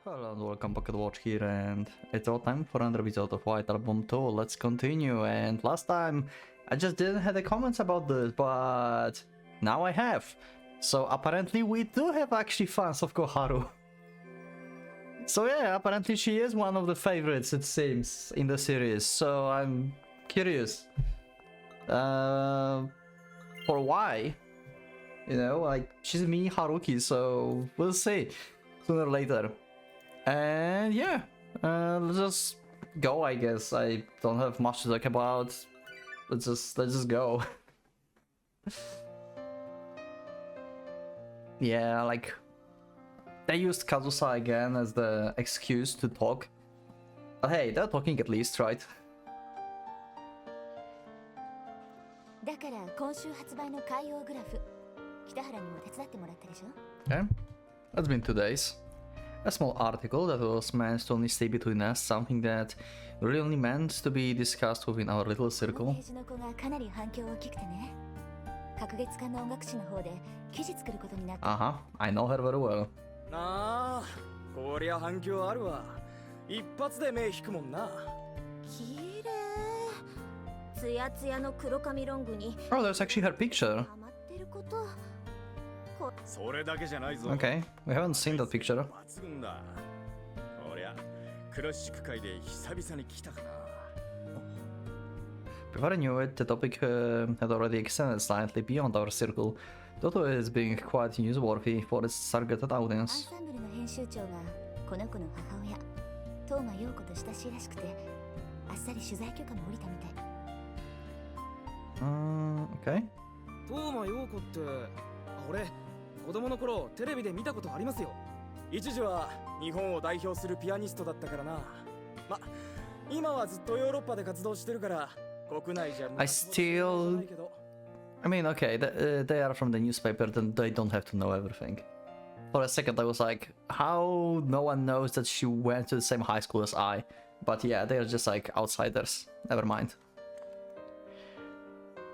Hello and welcome back to Watch here, and it's all time for another episode of White Album 2. Let's continue. And last time I just didn't have the comments about this, but now I have. So apparently we do have actually fans of Koharu. So yeah, apparently she is one of the favorites, it seems, in the series. So I'm curious for why. You know, like, she's a mini-Haruki, so we'll see sooner or later. And yeah, let's just go, I guess. I don't have much to talk about. Let's just go. Yeah, like, they used Kazusa again as the excuse to talk. But hey, they're talking at least, right? Okay, that's been 2 days. A small article that was meant to only stay between us, something that really only meant to be discussed within our little circle. Uh-huh, I know her very well. Oh, there's actually her picture. Okay, we haven't seen that picture. Before I knew it, the topic had already extended slightly beyond our circle. Toto is being quite newsworthy for its targeted audience. Okay. 子供の頃テレビで見たことありますよ。一時は日本を代表するピアニストだったからな。ま、今はずっとヨーロッパで活動してるから国内じゃ。I mean, okay, they are from the newspaper, then they don't have to know everything. For a second, I was like, how no one knows that she went to the same high school as I? But yeah, they are just like outsiders. Never mind.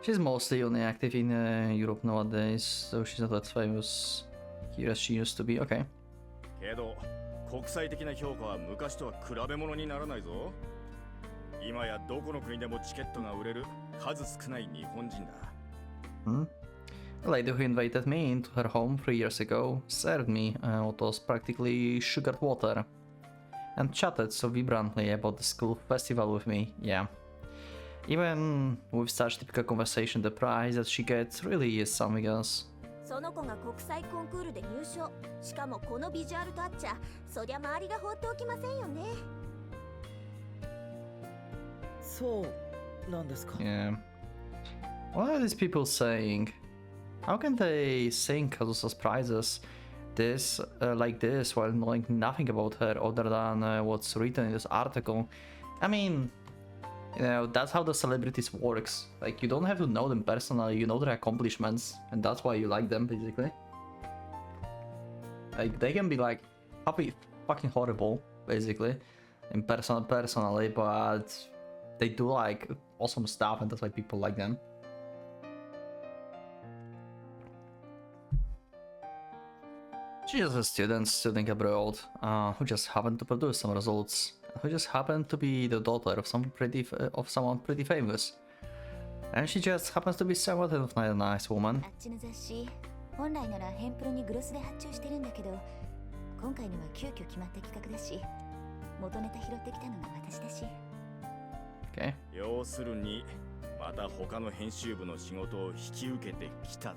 She's mostly only active in Europe nowadays, so she's not that famous here as she used to be. Okay. A lady who invited me into her home 3 years ago served me what was practically sugared water and chatted so vibrantly about the school festival with me. Yeah. Even with such typical conversation, the prize that she gets really is something else. Yeah. What are these people saying? How can they sing Kazusa's prizes like this while knowing nothing about her other than what's written in this article? I mean, you know, that's how the celebrities works. Like, you don't have to know them personally, you know their accomplishments, and that's why you like them, basically. Like, they can be like fucking horrible, basically, in personally, but they do like awesome stuff, and that's why people like them. She's just a student studying abroad, who just happened to produce some results. Who just happened to be the daughter of someone pretty famous, and she just happens to be somewhat of a nice woman. Okay.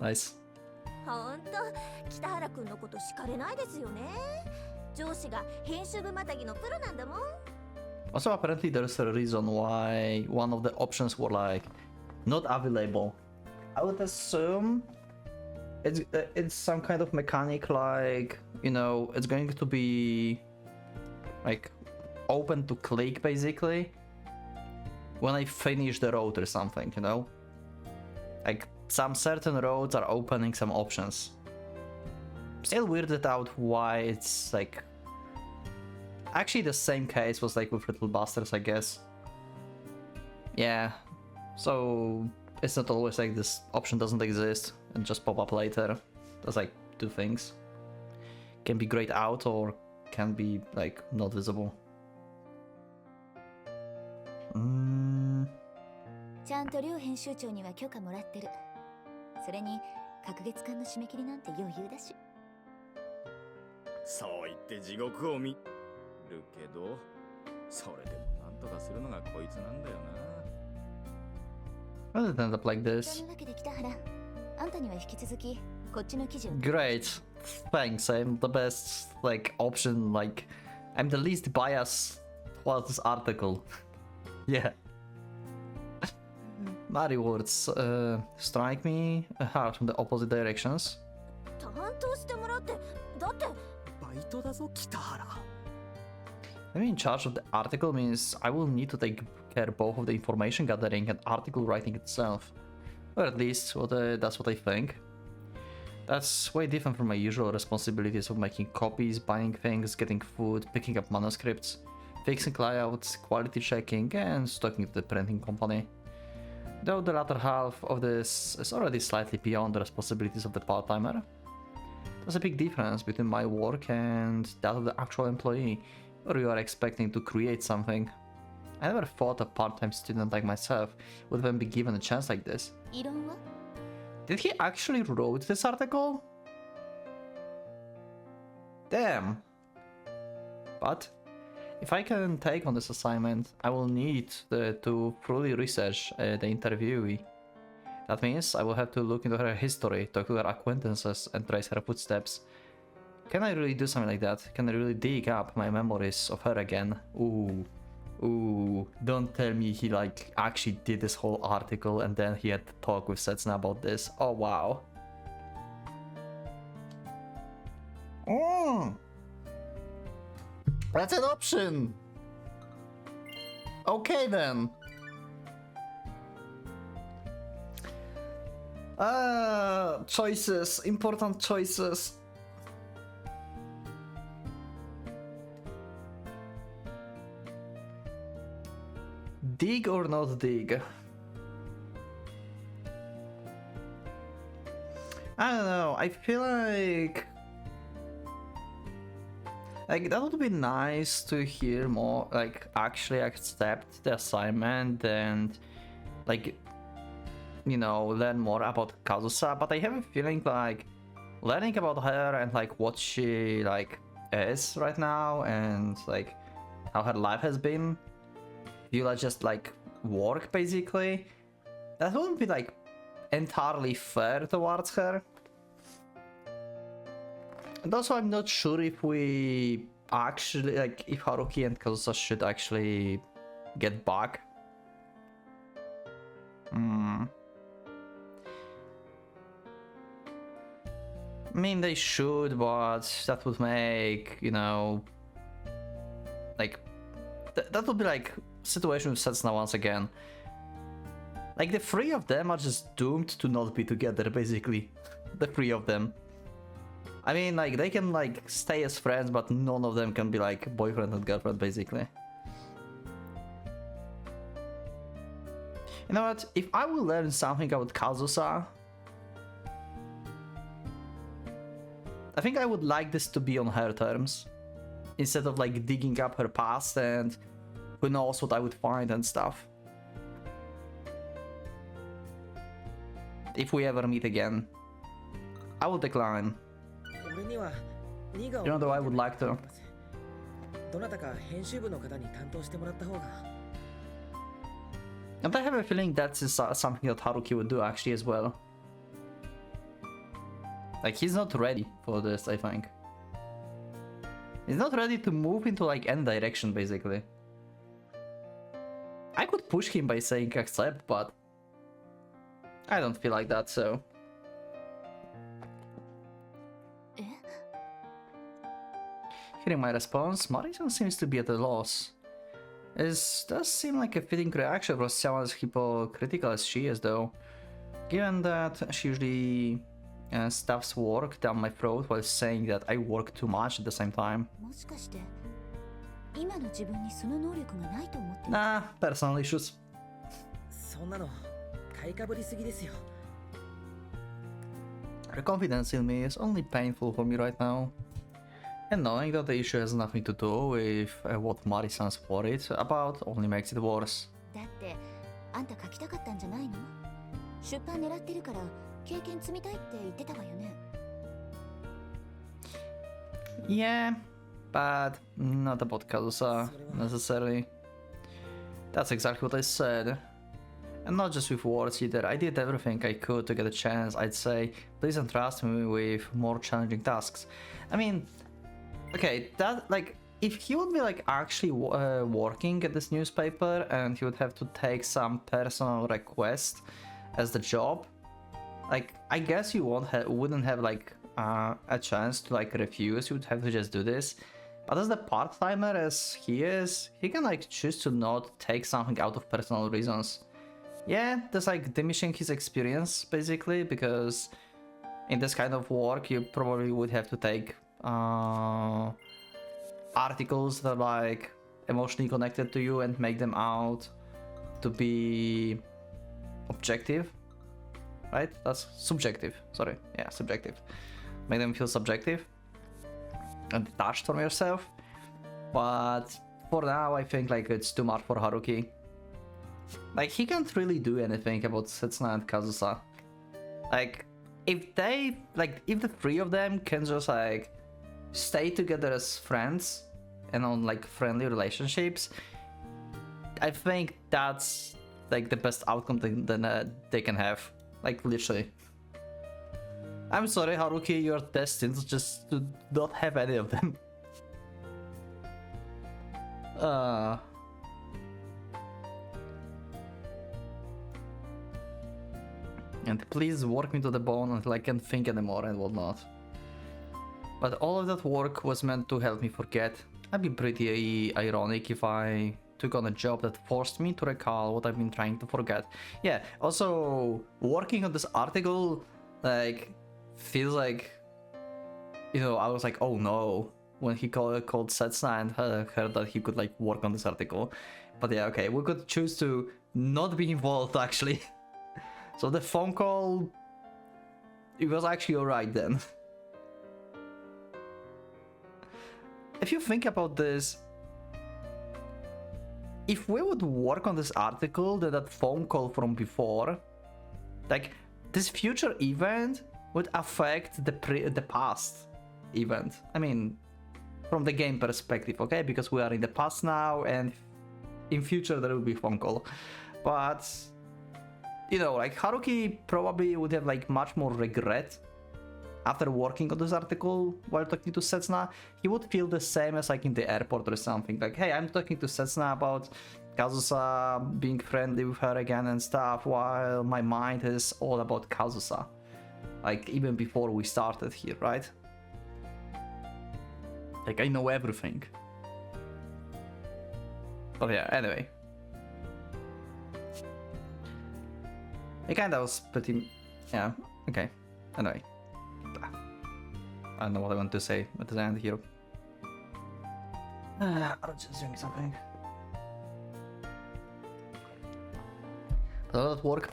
Nice. Also, apparently there's a reason why one of the options were like not available. I would assume it's some kind of mechanic, like, you know, it's going to be like open to click basically when I finish the road or something, you know, like some certain roads are opening some options. Still weirded out why it's like. Actually, the same case was like with Little Busters, I guess. Yeah, so it's not always like this option doesn't exist and just pop up later. There's like 2 things. Can be grayed out or can be like not visible. ちゃんと両編集長には許可もらってる。それに隔月間の締め切りなんて余裕だし。そう言って地獄を見るけど、それでもなんとかするのがこいつなんだよ Well, it ended up like そ this. んなわけで北原、あんたには引き続きこっちの記事を。 Great. Thanks. I'm the best like option. Like I'm the least biased towards this article. Yeah. My rewards. Strike me a heart from the opposite directions. 担当してもらってだって。バイトだぞ北原。 Being in charge of the article means I will need to take care both of the information gathering and article writing itself. Or at least that's what I think. That's way different from my usual responsibilities of making copies, buying things, getting food, picking up manuscripts, fixing layouts, quality checking, and talking to the printing company. Though the latter half of this is already slightly beyond the responsibilities of the part-timer. There's a big difference between my work and that of the actual employee, where you are expecting to create something. I never thought a part-time student like myself would even be given a chance like this. 異論は？ Did he actually wrote this article? Damn. But if I can take on this assignment, I will need to fully research the interviewee. That means I will have to look into her history, talk to her acquaintances, and trace her footsteps. Can I really do something like that? Can I really dig up my memories of her again? Ooh. Ooh, don't tell me he like actually did this whole article and then he had to talk with Setsuna about this. Oh wow. That's an option. Okay then. Choices, important choices. Dig or not dig? I don't know, I feel like that would be nice to hear more, like actually accept the assignment and like, you know, learn more about Kazusa, but I have a feeling like learning about her and like what she like is right now and like how her life has been, you like just like work basically, that wouldn't be like entirely fair towards her. And also I'm not sure if we actually like if Haruki and Kazusa should actually get back. I mean, they should, but that would make, you know, like that would be like situation with Setsuna once again. Like the three of them are just doomed to not be together, basically. The three of them. I mean, like they can like stay as friends, but none of them can be like boyfriend and girlfriend, basically. You know what? If I will learn something about Kazusa, I think I would like this to be on her terms, instead of like digging up her past and who knows what I would find and stuff. If we ever meet again, I will decline. Even though I would like to. どなたか編集部の方に担当してもらった方が。 And I have a feeling that's something that Haruki would do actually as well. Like he's not ready for this, I think. He's not ready to move into like any direction, basically. I could push him by saying accept, but I don't feel like that, so. Hearing my response, Marison seems to be at a loss. This does seem like a fitting reaction for someone as hypocritical as she is, though. Given that she usually stuffs work down my throat while saying that I work too much at the same time. Nah, personal issues. そんなの買いかぶりすぎですよ。 Her confidence in me is only painful for me right now. And knowing that the issue has nothing to do with what Mari-san's worried about only makes it worse. だってあんた書きたかったんじゃないの？出版狙ってるから経験積みたいって言ってたわよね。Yeah, but not about Kazusa necessarily. That's exactly what I said. And not just with words either. I did everything I could to get a chance. I'd say, please entrust me with more challenging tasks. I mean, okay, that like if he would be like actually working at this newspaper and he would have to take some personal request as the job, like I guess you wouldn't have like a chance to like refuse. You would have to just do this. But as the part-timer as he is, he can like choose to not take something out of personal reasons. Yeah, that's like diminishing his experience basically, because in this kind of work you probably would have to take articles that are like emotionally connected to you and make them out to be objective, right? That's subjective, sorry, yeah, subjective. Make them feel subjective and detached from yourself. But for now I think like it's too much for Haruki. Like he can't really do anything about Setsuna and Kazusa. Like if the three of them can just like stay together as friends and on like friendly relationships, I think that's like the best outcome they can have. Like literally. I'm sorry Haruki, you're destined just to not have any of them. And please work me to the bone until I can't think anymore and whatnot. But all of that work was meant to help me forget. I'd be pretty ironic if I took on a job that forced me to recall what I've been trying to forget. Yeah, also working on this article like feels like, you know, I was like, oh no, when he called Setsuna and heard that he could like work on this article. But yeah, okay, we could choose to not be involved actually. So the phone call, it was actually alright then. If you think about this, if we would work on this article, then that phone call from before, like this future event would affect the past event. I mean, from the game perspective, okay? Because we are in the past now, and in future there will be phone call. But you know, like Haruki probably would have like much more regret after working on this article while talking to Setsuna. He would feel the same as like in the airport or something. Like, hey, I'm talking to Setsuna about Kazusa being friendly with her again and stuff, while my mind is all about Kazusa. Like even before we started here, right? Like I know everything. But yeah, anyway. It kinda was pretty... yeah, okay. Anyway. I don't know what I want to say at the end here. I was just doing something. But all that work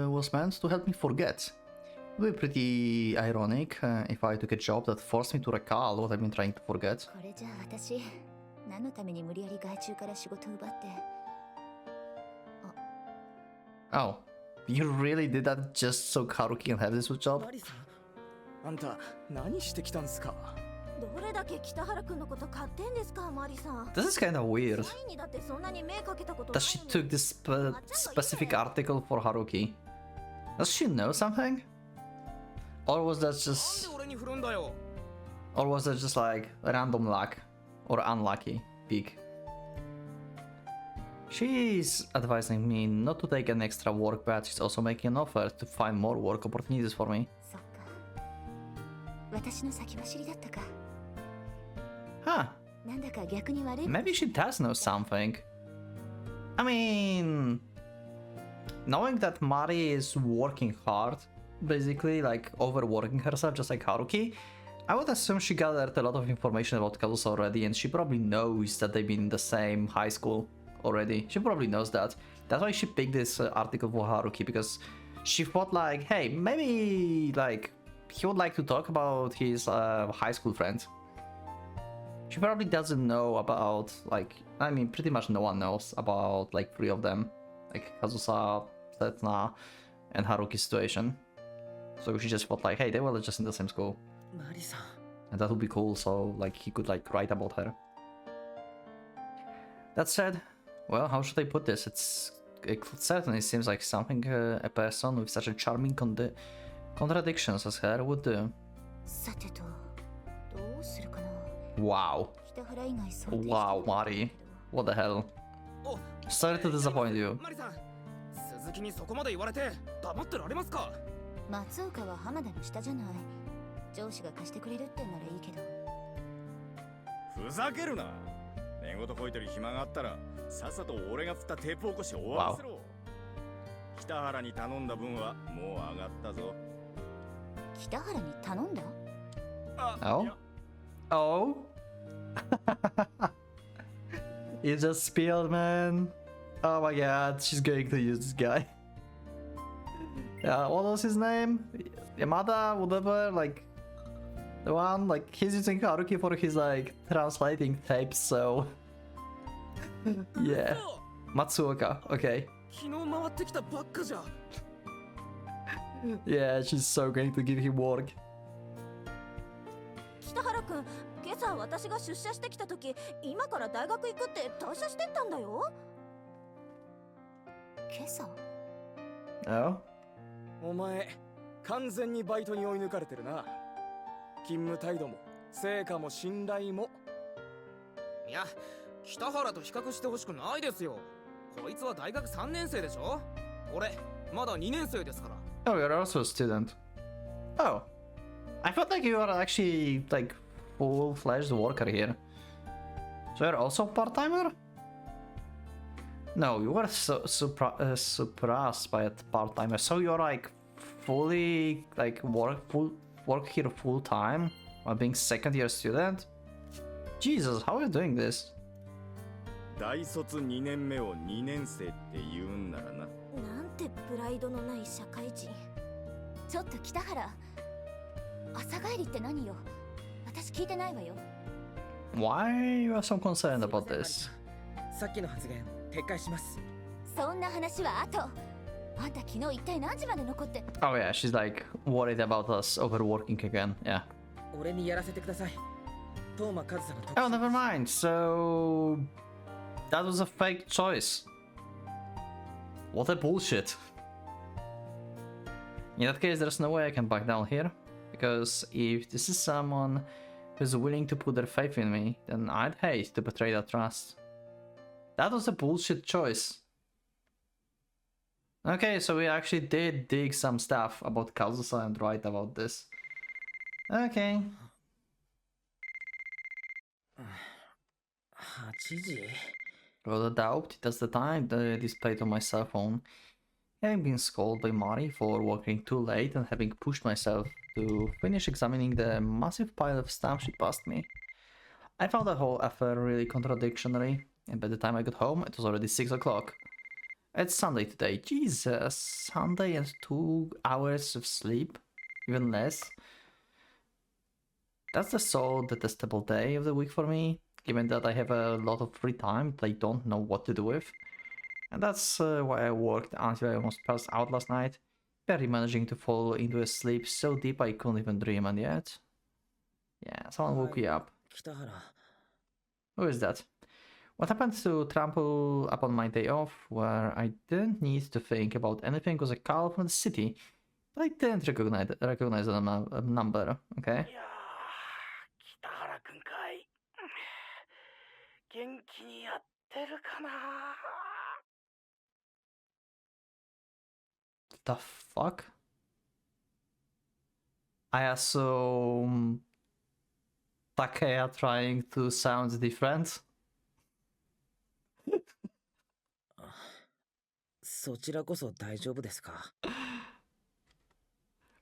was meant to help me forget. It would be pretty ironic if I took a job that forced me to recall what I've been trying to forget. これじゃあ私何のために無理やり外注から仕事を奪って。Oh. You really did that just so Haruki can have this job? マリさん、あんた何してきたんすか？どれだけ北原くんのこと買ってんですか、マリさん。This is kind of weird 社員にだってそんなに目かけたことな that い she のに。 took this specific article for Haruki. Does she know something? Or was that なん just... で俺に振るんだよ。 or was that just like random luck? Or unlucky? Big. She's advising me not to take an extra work, but she's also making an offer to find more work opportunities for me. そっか。私の先走りだったか。 Huh. なんだか逆に悪い。 Maybe she does know something. I mean... knowing that Mari is working hard, basically, like overworking herself just like Haruki, I would assume she gathered a lot of information about Kazusa already, and she probably knows that they've been in the same high school already. She probably knows that. That's why she picked this article for Haruki, because she thought like, hey, maybe like he would like to talk about his high school friend. She probably doesn't know about, like, I mean, pretty much no one knows about, like, 3 of them. Like, Kazusa, Setna, and Haruki's situation. So she just thought, like, hey, they were just in the same school. マリさん And that would be cool, so, like, he could, like, write about her. That said, well, how should I put this? It certainly seems like something a person with such a charming contradictions as her would do. さてと、どうするかな。 Wow. 北原以外想定して Wow, Mari. What the hell? お Sorry to disappoint you. マリさん、鈴木にそこまで言われて黙ってられますか。松岡は浜田の下じゃない。上司が貸してくれるってんならいいけど。ふざけるな。寝言こいてる暇があったらさっさと俺が振ったテープ起こし終わらせろ。北原に頼んだ分はもう上がったぞ。北原に頼んだ？ Oh? Oh? You just spilled, man. Oh my god, she's going to use this guy. Yeah, what was his name? Yamada, whatever, like... The one, like, he's using Haruki for his, like, translating tapes, so... Yeah. Matsuoka, okay. 昨日回ってきたばっかじゃ。 Yeah, she's so going to give him work. 北原くん、今朝私が出社してきた時、今から大学行くって退社してったんだよ。今朝？ Oh? お前、完全にバイトに追い抜かれてるな。勤務態度も成果も信頼も。いや、北原と比較してほしくないですよ。こいつは大学3年生でしょ。俺まだ2年生ですから。 Oh, you're also a student. Oh. I felt like you were actually, like, full-fledged worker here. So you're also part-timer? No, you were surprised by a part-timer. So you're, like, fully, like, work here full-time while being second-year student? Jesus, how are you doing this? 大卒2年目を2年生って言うんならな。なんてプライドのない社会人。ちょっと北原。朝帰りって何よ？私聞いてないわよ。 Why you are so concerned about this? さっきの発言撤回します。そんな話は後。あんた昨日一体何時まで残って。 Oh yeah, she's like worried about us overworking again. Yeah. 俺にやらせてください。東間和沙の特 Oh, never mind. So that was a fake choice. What a bullshit. In that case, there's no way I can back down here. Because if this is someone who's willing to put their faith in me, then I'd hate to betray that trust. That was a bullshit choice. Okay, so we actually did dig some stuff about Kazusa and write about this. Okay. 8時 Without a doubt, that's the time displayed on my cell phone. Having been scolded by Mari for working too late and having pushed myself to finish examining the massive pile of stamps she passed me, I found the whole affair really contradictory, and by the time I got home, it was already 6 o'clock. It's Sunday today. Jesus, Sunday and 2 hours of sleep? Even less? That's the so detestable day of the week for me, given that I have a lot of free time that I don't know what to do with. And that's why I worked until I almost passed out last night, barely managing to fall into a sleep so deep I couldn't even dream and yet. Yeah, someone woke me up. 北原 Who is that? What happened to trample upon my day off, where I didn't need to think about anything, was a call from the city, but I didn't recognize the number, okay? いやー、北原くんかい。元気にやってるかな。 The fuck? I assume Takeya trying to sound different? そちらこそ大丈夫ですか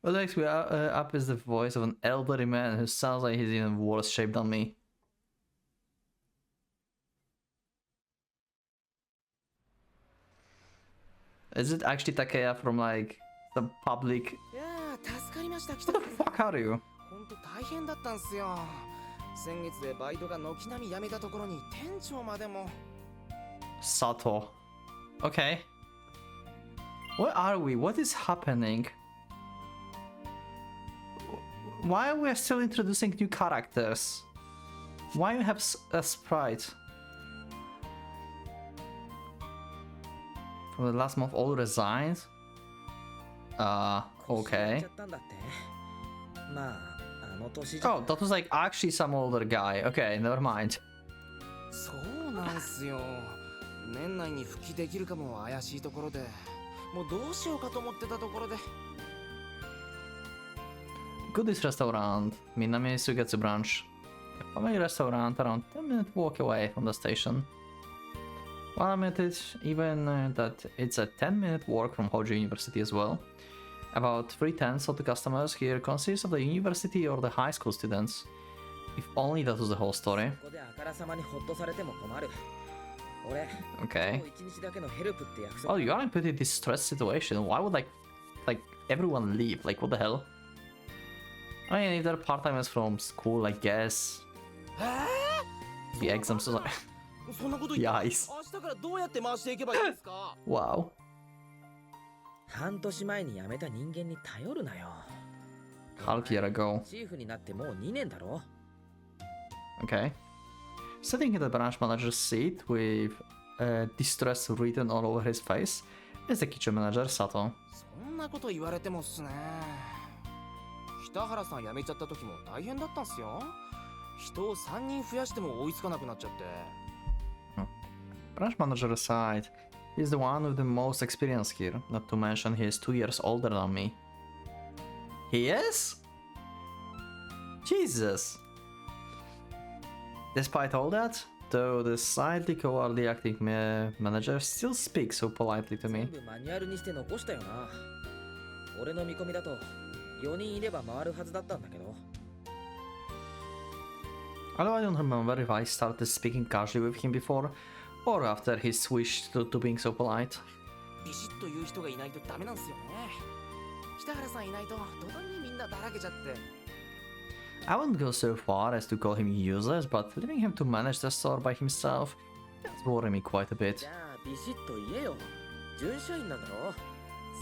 What wakes me up is the voice of an elderly man who sounds like he's in worse shape than me. Is it actually Takeya from like the public? いやー、助かりました、 Who 北 the 原さん。 fuck are you? ほんと大変だったんすよ。先月でバイトが軒並み辞めたところに店長までも。 Sato. Okay. Where are we? What is happening? Why are we still introducing new characters? Why you have a sprite? From the last month, all resigned? Okay. ちゃったんだって。まあ、あの年 Oh, that was like actually some older guy. Okay, never mind. そうなんすよ。年内に復帰できるかも怪しいところで、もうどうしようかと思ってたところで。Goodies restaurant, Minami Sugetsu branch. A family restaurant around 10-minute walk away from the station. Well, I admit even that it's a 10-minute walk from Hojo University as well. About 3/10 of the customers here consist of the university or the high school students. If only that was the whole story. ここであからさまにほっとされても困る。俺、 Okay. もう一日だけのヘルプって約束。 Oh, you are in a pretty distressed situation. Why would like everyone leave? Like what the hell? I mean, if they're part-timers from school, I guess. The exams are like そんなこと言って Yikes. 明日からどうやって回していけばいいですか？ Wow. 半年前に辞めた人間に頼るなよ。 Half year ago. チーフになってもう2年だろ。 Okay. Sitting in the branch manager's seat with distress written all over his face is the kitchen manager, Sato. そんなこと言われてもっすね。北原さん辞めちゃった時も大変だったんすよ。人を3人増やしても追いつかなくなっちゃって。Branch manager aside, he's the one with the most experience here, not to mention he is 2 years older than me. He is? Jesus! Despite all that, though the slightly cowardly acting manager still speaks so politely to 全 me. 部マニュアルにして残したよな。俺の見込みだと4人いれば回るはずだったんだけど。 Although I don't remember if I started speaking casually with him before, or after he switched to being so polite. ビシッと言う人がいないとダメなんすよね。北原さんいないと途端にみんなだらけちゃって。I wouldn't go so far as to call him useless, but leaving him to manage the store by himself does worry me quite a bit. じゃあビシッと言えよ。準社員なんだろ。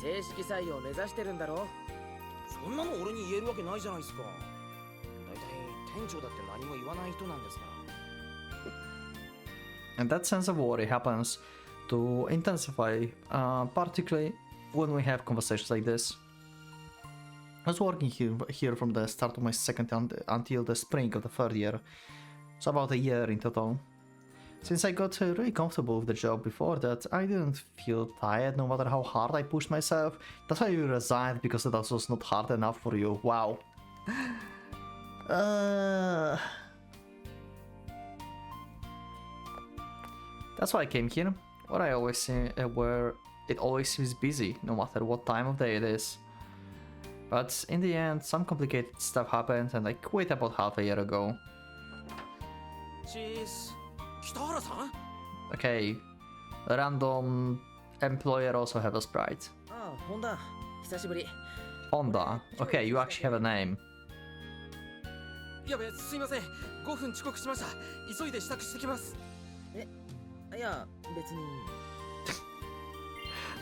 正式採用目指してるんだろ。そんなの俺に言えるわけないじゃないですか。だいたい店長だって何も言わない人なんですから。 And that sense of worry happens to intensify, particularly when we have conversations like this. I was working here from the start of my second until the spring of the third year, so about a year in total. Since I got really comfortable with the job before that, I didn't feel tired no matter how hard I pushed myself. That's why you resigned, because that was not hard enough for you. Wow. That's why I came here, where it always seems busy, no matter what time of day it is. But in the end, some complicated stuff happened and I quit about half a year ago. チーズ。北原さん？ Okay, a random employer also have a sprite. ああ、本田。久しぶり。 Honda. Okay, you actually have a name. やべ、すいません。5分遅刻しました。急いで支度してきます。いや、別に。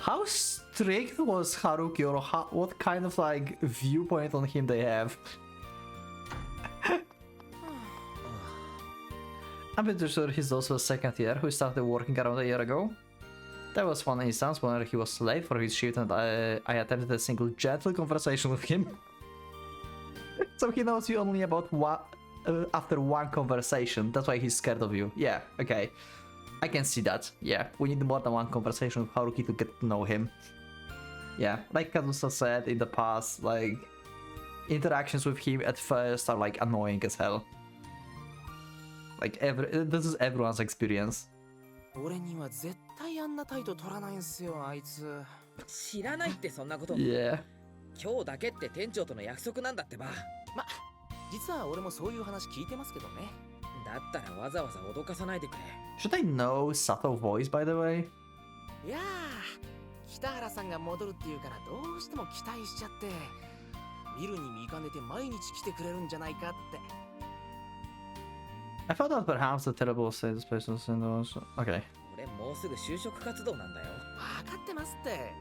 How strict was Haruki, or what kind of like viewpoint on him they have? I'm pretty sure he's also a second year who started working around a year ago. There was one instance where he was late for his shift and I attempted a single gentle conversation with him. So he knows you only about after one conversation. That's why he's scared of you. Yeah, okay. I can see that. Yeah, we need more than one conversation with Haruki to get to know him. Yeah, like Kazusa said in the past, like, interactions with him at first are like annoying as hell. Like, this is everyone's experience. 俺には絶対あんな態度取らないんすよ、あいつ。知らないってそんなこと。 Yeah. 今日だけって店長との約束なんだってば。ま、実は俺もそういう話聞いてますけどね。だったらわざわざ脅かさないでくれ。 Should I know Sato voice, by the way? いやー、北原さんが戻るっていうからどうしても期待しちゃって、見るに見かねて毎日来てくれるんじゃないかって。I thought that perhaps the terrible state of space was in those. Okay. 俺もうすぐ就職活動なんだよ。分かってますって。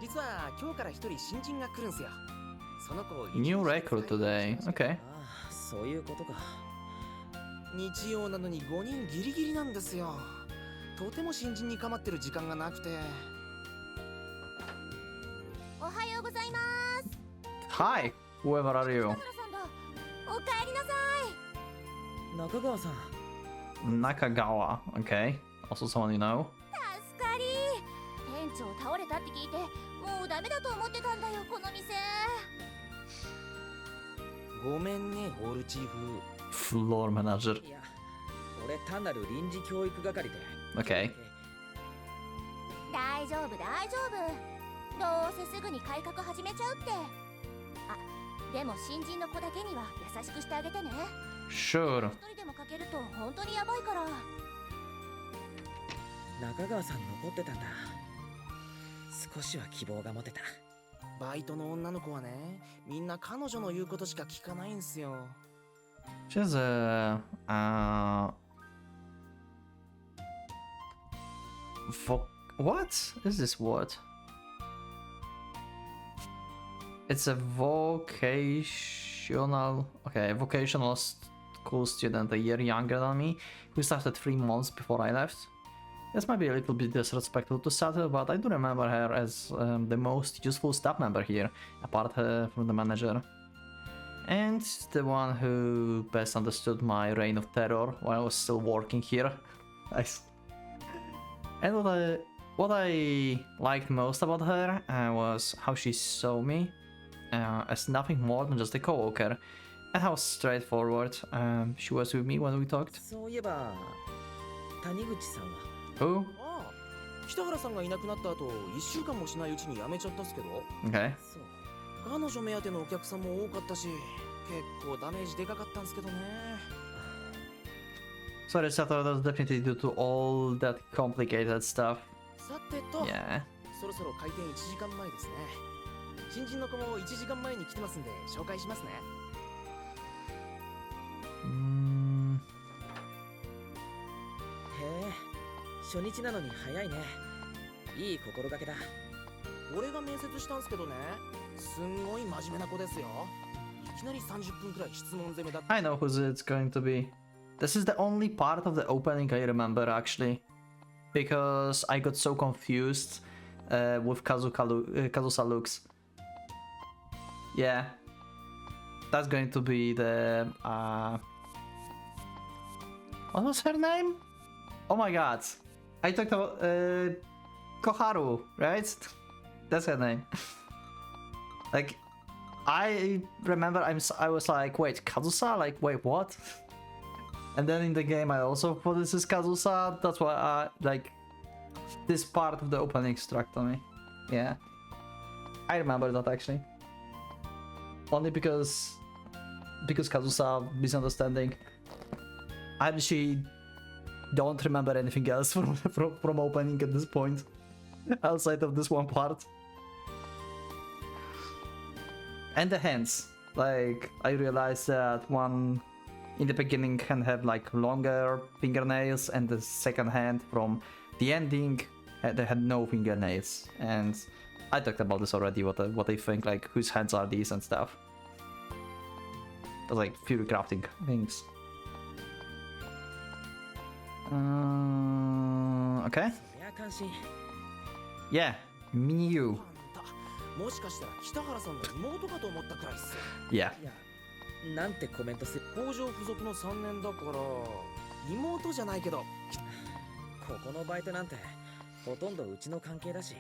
実は今日から一人新人が来るんすよ。その子を New recruit today. Okay. ああ、そういうことか。日曜なのに5人ギリギリなんですよ。とても新人に構ってる時間がなくて。おはようございます。 Hi, whoever are you? 北原さんだ。おかえりなさい。中川さん。 Nakagawa. Okay. Also someone you know. 助かり。店長倒れたって聞いて、もうダメだと思ってたんだよこの店。ごめんね、ホールチーフ。 Floor manager. いや、俺単なる臨時教育係で。Okay. 大丈夫大丈夫。どうせすぐに改革始めちゃうって。あ、でも新人の子だけには優しくしてあげてね。 Sure. 一人でもかけると本当にやばいから。中川さん残ってたんだ。少しは希望が持てた。バイトの女の子はね、みんな彼女の言うことしか聞かないんすよ。 She's what is this word? It's a vocational school student a year younger than me who started 3 months before I left. This might be a little bit disrespectful to Sato, but I do remember her as the most useful staff member here, apart from the manager. And the one who best understood my reign of terror while I was still working here. Nice. And what I liked most about her was how she saw me as nothing more than just a coworker, and how straightforward she was with me when we talked. そういえば、谷口さんは。 Who? ああ、北原さんがいなくなった後、1週間もしないうちに辞めちゃったっすけど。 Okay. そう。彼女目当てのお客さんも多かったし、結構ダメージでかかったんですけどね。 Sorry, Sato, that's definitely due to all that complicated stuff. さてと、 Yeah. そろそろ開店1時間前ですね。新人の子も1時間前に来てますんで紹介しますね。へえ、初日なのに早いね。いい心がけだ。俺が面接したんすけどね、すんごい真面目な子ですよ。いきなり30分くらい質問攻めだった。 I know who it's going to be. This is the only part of the opening I remember actually, because I got so confused with Kazusa looks. Yeah, that's going to be the what was her name? Oh my god, I talked about Koharu, right? That's her name. Like, I remember I was like, wait, Kazusa? Like, wait, what? And then in the game I also thought this is Kazusa. That's why I like this part of the opening struck on me. Yeah, I remember that actually. Only because Kazusa misunderstanding. I actually don't remember anything else from opening at this point, outside of this one part. And the hands. Like, I realized that one in the beginning can have like longer fingernails, and the second hand from the ending they had no fingernails. And I talked about this already, what I think, like whose hands are these and stuff. That's like Fury crafting things. Okay. そりゃ関心。 Yeah, mini-You. もしかしたら北原さんの妹かと思ったくらいっす。 Yeah. いや、なんてコメントする。工場付属の3年だから妹じゃないけど、ここのバイトなんてほとんどうちの関係だし。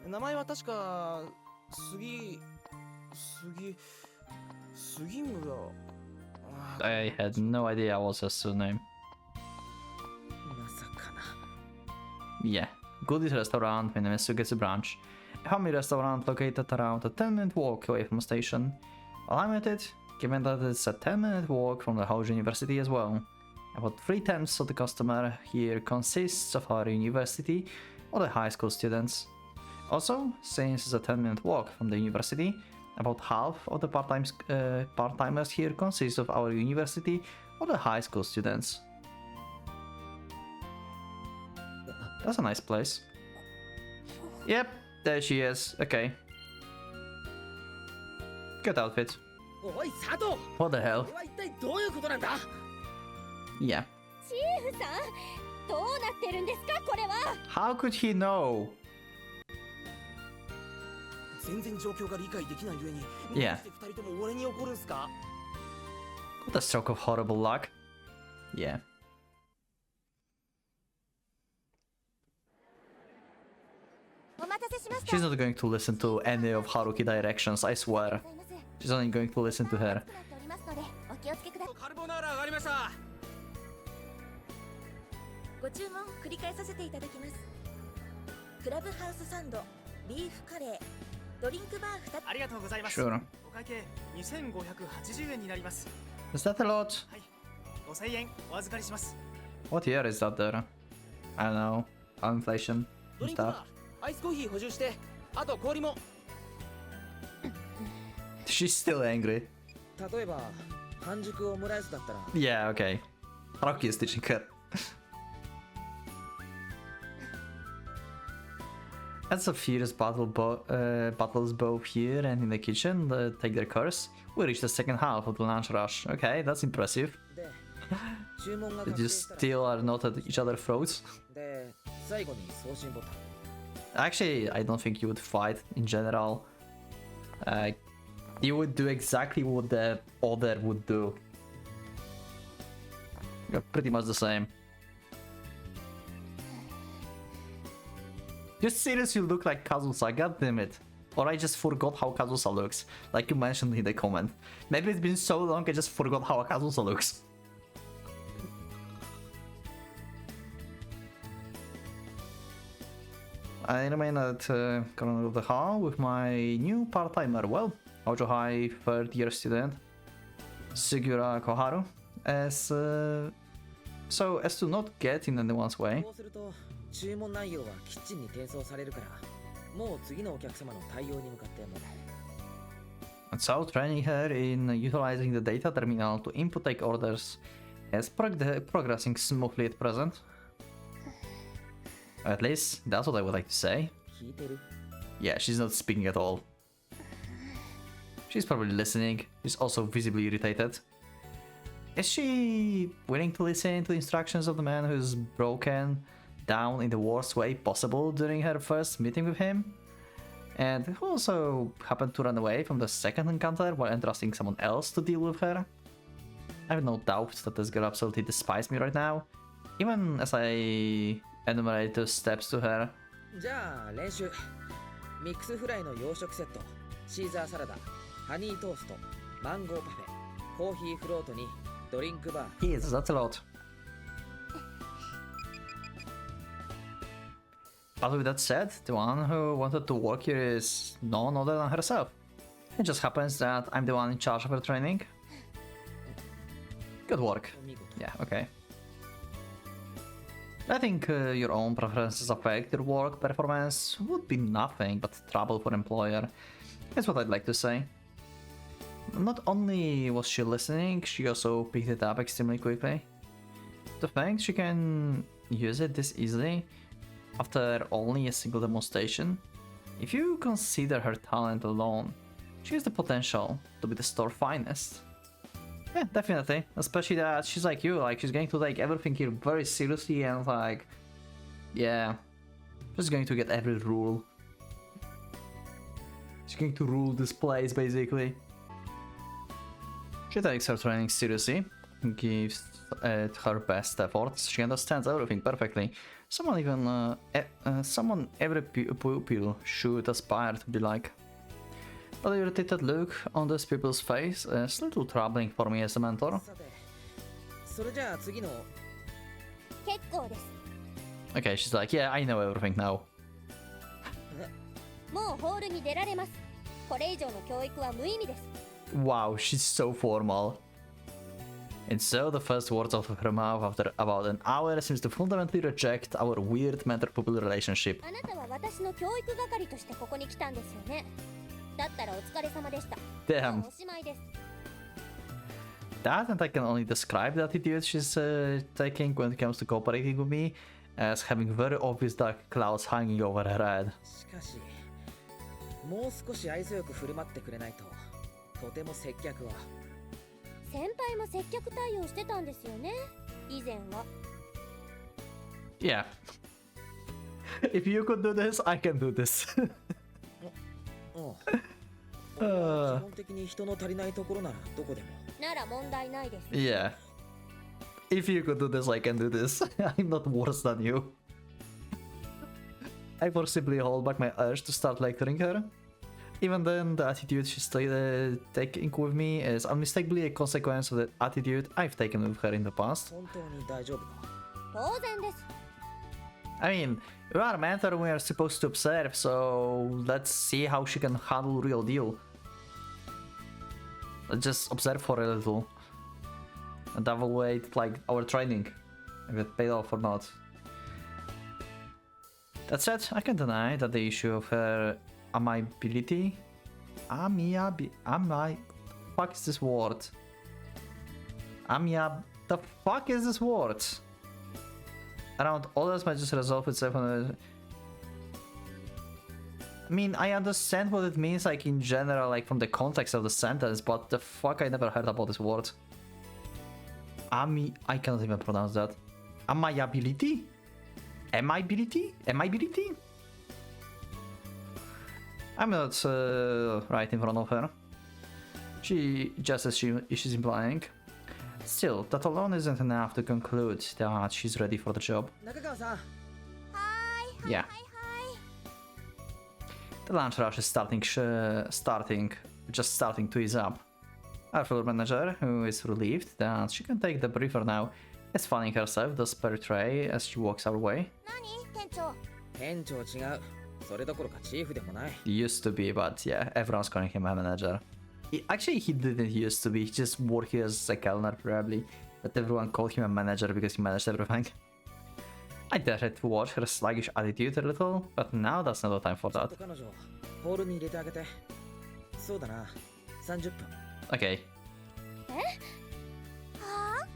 名前は確か杉村。 I had no idea what was her surname. まさかな。 Yeah, Goodies restaurant in the Mitsugetsu branch. A family restaurant located around a 10-minute walk away from the station. Well, I'm at it, given that it's a 10-minute walk from the Hojo University as well. About 3/10 of the customer here consists of our university or the high school students. Also, since it's a 10-minute walk from the university, about half of the part-timers here consist of our university or the high school students. That's a nice place. Yep, there she is. Okay. Good outfit. おい佐藤 What the hell? これは一体どういうことなんだ Yeah. チーフさんどうなってるんですかこれは。 How could he know? 全然状況が理解できないゆえに、 Yeah. どうして二人とも俺に怒るんすか？ What a stroke of horrible luck. Yeah. お待たせしました。 She's not going to listen to any of Haruki directions, I swear. ございます。 She's only going to listen to her. 熱くなっておりますのでお気をつけください。カルボナーラ上がりました。ご注文繰り返させていただきます。クラブハウスサンド、ビーフカレー、ドリンクバー2つ。ありがとうございます。 Sure. お会計2580円になります。 Is that a lot? はい、5000円お預かりします。 What year is that there? I don't know. How inflation ド and リンクバ stuff. ー、アイスコーヒー補充して、あと氷も。 She's still angry. 例えば半熟オムライスだったら Yeah, okay. Haruki is teaching her. As a fierce battles both here and in the kitchen take their course, we reach the second half of the lunch rush. Okay, that's impressive. で注文が They 確定 just したら still are not at each other's throats. で最後に送信ボタン Actually, I don't think you would fight in general. You would do exactly what the other would do. You're pretty much the same. You seriously look like Kazusa, goddammit. Or I just forgot how Kazusa looks, like you mentioned in the comment. Maybe it's been so long I just forgot how Kazusa looks. I remain at corner of the hall with my new part-timer, well, Hojo High third-year student, Sugura Koharu, so as to not get in anyone's way. こうすると注文内容はキッチンに転送されるからもう次のお客様の対応に向かってもらう And so training her in utilizing the data terminal to input take orders is progressing smoothly at present. At least, that's what I would like to say. 聞いてる Yeah, she's not speaking at all. She's probably listening. She's also visibly irritated. Is she willing to listen to the instructions of the man who's broken down in the worst way possible during her first meeting with him? And who also happened to run away from the second encounter while entrusting someone else to deal with her? I have no doubt that this girl absolutely despises me right now, even as I enumerate the steps to her. じゃあ練習ミックスフライの洋食セットシーザーサラダハニートーストマンゴーパフェコーヒーフロートにドリンクバー Yes, that's a lot. But with that said, the one who wanted to work here is none other than herself. It just happens that I'm the one in charge of her training. Good work. お見事 Yeah, okay. I think your own preferences affect your work performance would be nothing but trouble for employer. That's what I'd like to say. Not only was she listening, she also picked it up extremely quickly. To think she can use it this easily after only a single demonstration. If you consider her talent alone, she has the potential to be the store's finest. Yeah, definitely. Especially that she's like you, like she's going to take everything here very seriously and like, yeah, she's going to get every rule. She's going to rule this place basically. She takes her training seriously, gives it her best efforts. She understands everything perfectly. Someone every pupil should aspire to be like. But the irritated look on this pupil's face is a little troubling for me as a mentor. さてそれじゃあ次の結構です。 Okay, she's like, yeah, I know everything now. もうホールに出られます。これ以上の教育は無意味です。 Wow, she's so formal. And so the first words out of her mouth after about an hour seems to fundamentally reject our weird mentor-pupil relationship. あなたは私の教育係としてここに来たんですよね。だったらお疲れ様でした。 Damn. おしまいです。 That, and I can only describe the attitude she's taking when it comes to cooperating with me, as having very obvious dark clouds hanging over her head. しかしもう少し愛想よく振る舞ってくれないととても接客は。先輩も接客対応してたんですよね、以前は。Yeah. If you could do this, I can do this. うん。俺は基本的に人の足りないところならどこでも。なら問題ないです。Yeah. If you could do this, I can do this. I'm not worse than you. I forcibly hold back my urge to start lecturing her. Even then, the attitude she's taking with me is unmistakably a consequence of the attitude I've taken with her in the past. 本当に大丈夫か？当然です。I mean, we are a mentor and we are supposed to observe, so let's see how she can handle real deal. Let's just observe for a little and evaluate like our training, if it paid off or not. That said, I can't deny that the issue of her amiability, fuck is this word? The fuck is this word? Around others might just resolve itself on I mean, I understand what it means, like, in general, like, from the context of the sentence, but the fuck, I never heard about this word. I cannot even pronounce that. Amiability? Amiability? Amiability? I'm not right in front of her. She, just as she's implying. Still, that alone isn't enough to conclude that she's ready for the job. 中川さん。Yeah. The lunch rush is starting to ease up. Our floor manager, who is relieved that she can take the briefer now, is fanning herself the spare tray as she walks our way. 何、店長。店長違う。それどころかチーフでもない。Used to be, but yeah, everyone's calling him a manager. Actually, he didn't used to be, he just worked here as a kellner probably, but everyone called him a manager because he managed everything. I dared to watch her sluggish attitude a little, but now that's not the time for that. 彼女、ホールに入れてあげて。そうだな。30分。Okay. は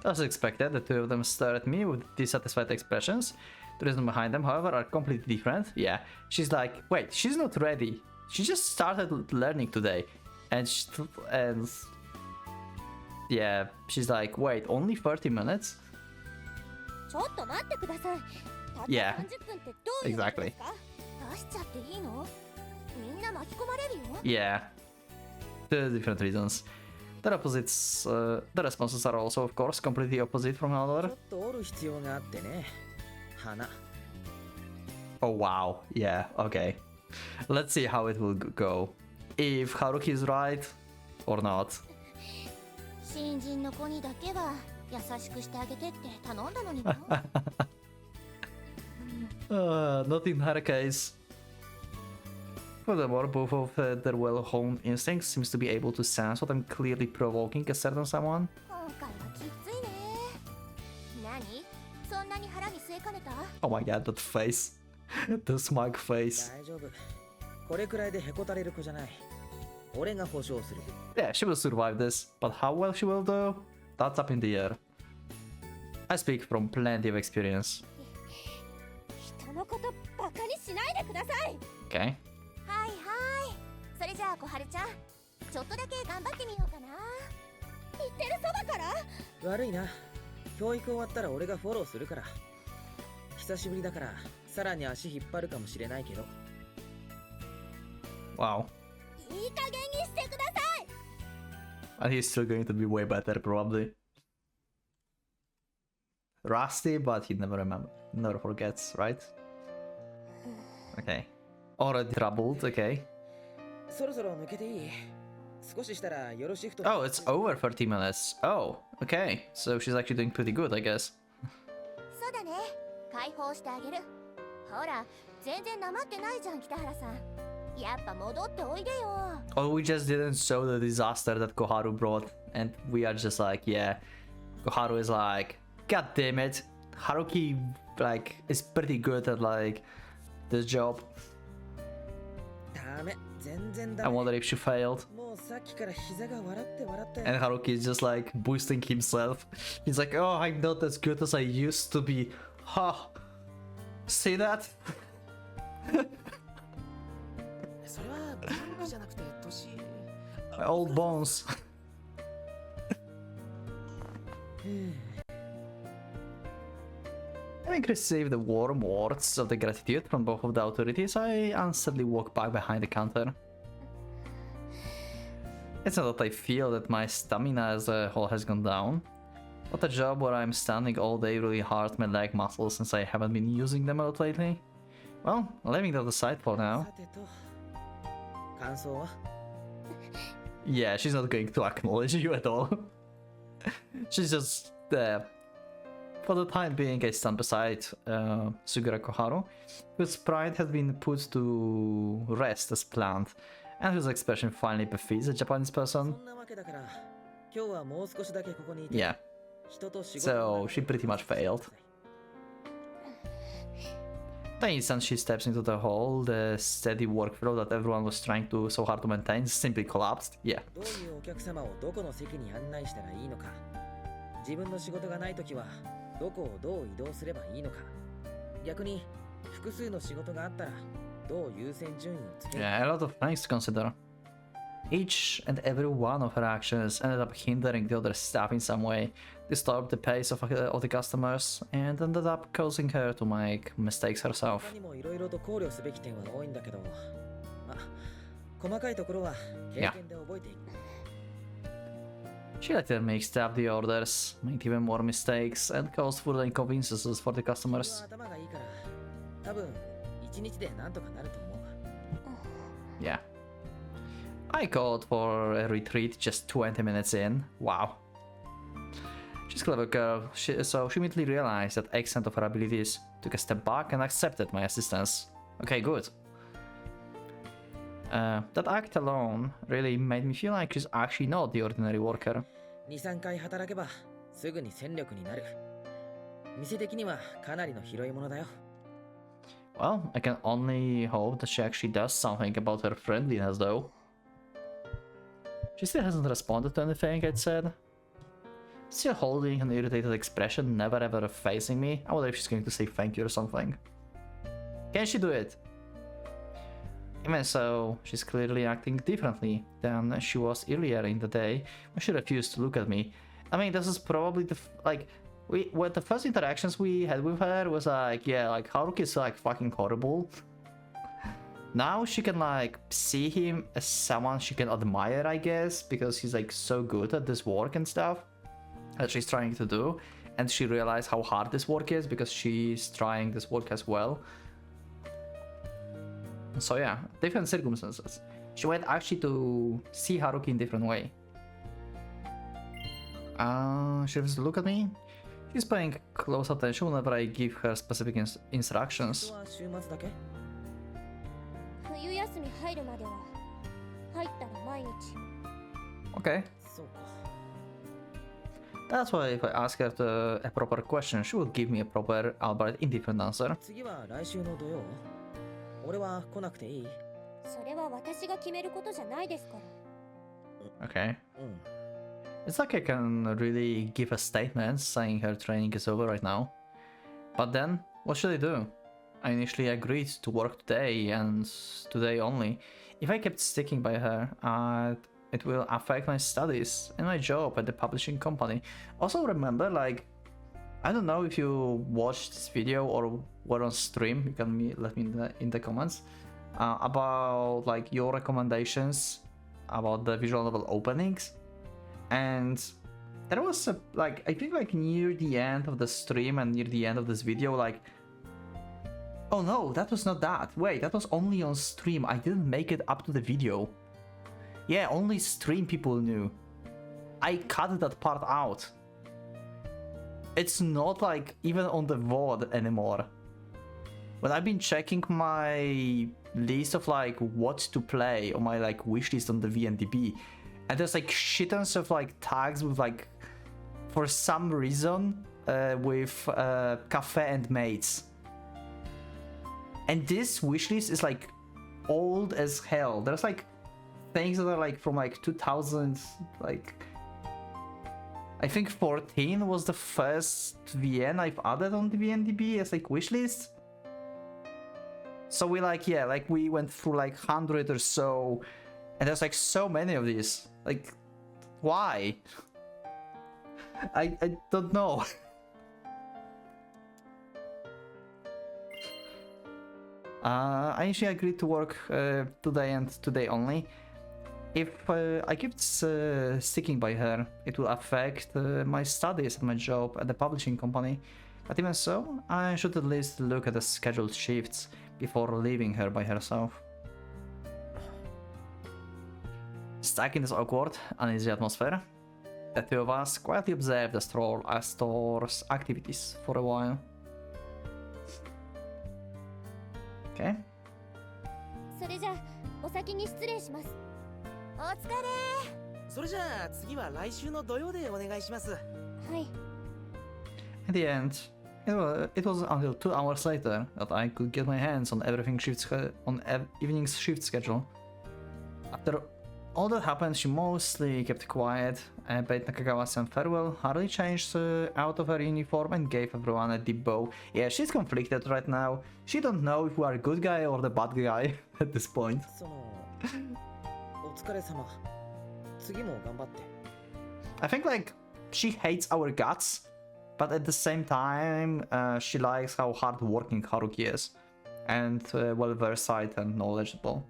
あ As expected, the two of them stare at me with dissatisfied expressions. The reason behind them, however, are completely different. Yeah, she's like, wait, she's not ready. She just started learning today. And yeah, she's like, wait, only 30 minutes? ちょっと待ってください。たった Yeah. 30分ってどういうことですか？出しちゃっていいの？みんな巻き込まれるよ。Yeah. Two different reasons. The opposites, the responses are also, of course, completely opposite from one ちょ another. っと折る必要があってね。花。Oh wow, yeah, okay. Let's see how it will go. If Haruki is right or not. 新人の子にだけは優しくしてあげてって頼んだのにな。Not in her case. Furthermore, both of their well-honed instincts seems to be able to sense what I'm clearly provoking a certain someone. 今回はきついね。何？そんなに腹に据えかねた？ Oh my god, that face. The smug face. 大丈夫。これくらいでへこたれる子じゃない。俺が保証する。Yeah, she will survive this, but how well she will do? That's up in the air. I speak from plenty of experience. 人のことバカにしないでください。Okay. はいはい。それじゃあ小春ちゃん、ちょっとだけ頑張ってみようかな。言ってるそばから？悪いな。教育終わったら俺がフォローするから。久しぶりだからさらに足引っ張るかもしれないけど。Wow. いい加減にしてください。 And he's still going to be way better, probably. Rusty, but he never forgets, right? Okay. Already troubled, okay. そろそろ抜けていい？少ししたらよろしくと。Oh, it's over 30 minutes. Oh, okay. So she's actually doing pretty good, I guess. そうだね。解放してあげる。ほら、全然なまってないじゃん、北原さん。やっぱ戻っておいでよ。Or we just didn't show the disaster that Koharu brought, and we are just like, yeah. Koharu is like, god damn it. Haruki, like, is pretty good at, like, this job. ダメ。全然ダ I メ。 wonder if she failed. もうさっきから膝が笑って笑って。 And Haruki is just like boosting himself. He's like, oh, I'm not as good as I used to be. Ha! See that? それは文句じゃなくて年 My old bones. Having received the warm words of the gratitude from both of the authorities, I unsteadily walk back behind the counter. It's not that I feel that my stamina as a whole has gone down, but a job where I'm standing all day really hard my leg muscles since I haven't been using them a lot lately. Well, leaving that aside for now. さてと感想は Yeah, she's not going to acknowledge you at all. She's just there. For the time being, I stand beside Sugura Koharu, whose pride has been put to rest as planned, and whose expression finally befits a Japanese そ person. んなわけだから今日はもう少しだけここにいて Yeah, 人と仕事 so she pretty much failed. The instant she steps into the hall, the steady workflow that everyone was trying to so hard to maintain simply collapsed. Yeah. どういうお客様をどこの席に案内したらいいのか自分の仕事がないときはどこをどう移動すればいいのか逆に複数の仕事があったらどう優先順位をつける Yeah, a lot of things to consider. Each and every one of her actions ended up hindering the other staff in some way, disturbed the pace of the customers, and ended up causing her to make mistakes herself. 他にもいろいろと考慮すべき点は多いんだけどまあ細かいところは経験で覚えていく She later mixed up the orders, made even more mistakes, and caused further inconveniences for the 僕 customers. は頭がいいから多分一日でなんとかなると思う Yeah. I called for a retreat just 20 minutes in. Wow. She's a clever girl, so she immediately realized the extent of her abilities, took a step back, and accepted my assistance. Okay, good. That act alone really made me feel like she's actually not the ordinary worker. 2,3 回働けばすぐに戦力になる店的にはかなりの広いものだよ Well, I can only hope that she actually does something about her friendliness, though. She still hasn't responded to anything I'd said. Still holding an irritated expression, never ever facing me. I wonder if she's going to say thank you or something. Can she do it? Even so, she's clearly acting differently than she was earlier in the day when she refused to look at me. I mean, this is probably the with the first interactions we had with her was like, yeah, like Haruki is like fucking horrible. Now she can like see him as someone she can admire, I guess, because he's like so good at this work and stuff that she's trying to do, and she realized how hard this work is because she's trying this work as well. So yeah, different circumstances. She went actually to see Haruki in different way. She has to look at me. She's paying close attention whenever I give her specific instructions. は週末だけ冬休み入るまでは入ったら毎日 Okay. そうか That's why if I ask her a proper question, she would give me a proper, albeit indifferent answer. 次は来週の土曜俺は来なくていいそれは私が決めることじゃないですから Okay. うん It's like I can really give a statement saying her training is over right now. But then, what should I do? I initially agreed to work today and today only. If I kept sticking by her, it will affect my studies and my job at the publishing company. Also remember, like, I don't know if you watched this video or were on stream, you can let me in the comments, about like your recommendations about the visual novel openings. And there was a, like, I think like near the end of the stream and near the end of this video, like, oh no, that was not that. Wait, that was only on stream. I didn't make it up to the video. Yeah, only stream people knew. I cut that part out. It's not like even on the VOD anymore. When I've been checking my list of like what to play or my like wishlist on the VNDB, and there's like shit tons of like tags with like, for some reason, with cafe and mates. And this wishlist is like old as hell. There's like things that are like from like 2000, like I think 14 was the first VN I've added on the VNDB as like wishlist. So we like, yeah, like we went through like 100 or so, and there's like so many of these. Like, why? I don't know. I initially agreed to work today and today only. If I keep sticking by her, it will affect my studies and my job at the publishing company. But even so, I should at least look at the scheduled shifts before leaving her by herself. Stuck in this awkward, uneasy atmosphere, the two of us quietly observed the store's activities for a while. Okay. それじゃあお先に失礼します。お疲れ。それじゃあ次は来週の土曜でお願いします。はい。 In the end, it was until 2 hours later that I could get my hands on evening's shift schedule. After all that happened, she mostly kept quiet, bade Nakagawa-san farewell, hardly changed out of her uniform, and gave everyone a deep bow. Yeah, she's conflicted right now. She don't know if we are a good guy or the bad guy at this point. そのお疲れ様。次も頑張って。 I think like she hates our guts, but at the same time, she likes how hardworking Haruki is, and well versed and knowledgeable.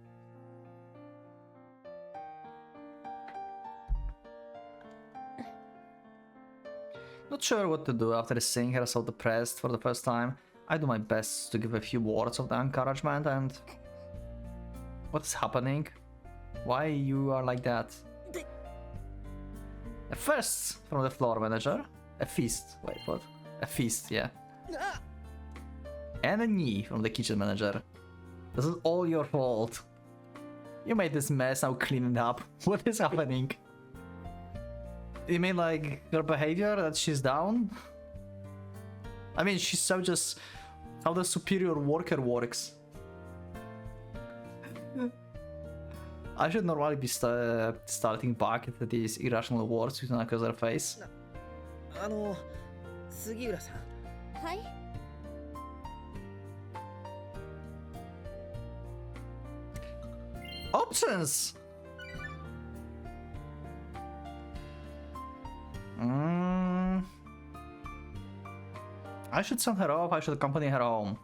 Not sure what to do after seeing her so depressed for the first time. I do my best to give a few words of the encouragement and... What is happening? Why you are like that? A first from the floor manager. A feast. Wait, what? A feast, yeah. And a knee from the kitchen manager. This is all your fault. You made this mess, now clean it up. What is happening? You mean like her behavior, that she's down? I mean, she's so just how the superior worker works. I should normally be starting back at these irrational words with Naka's face. 杉浦さん。はい。 Options! I should send her off, I should accompany her home.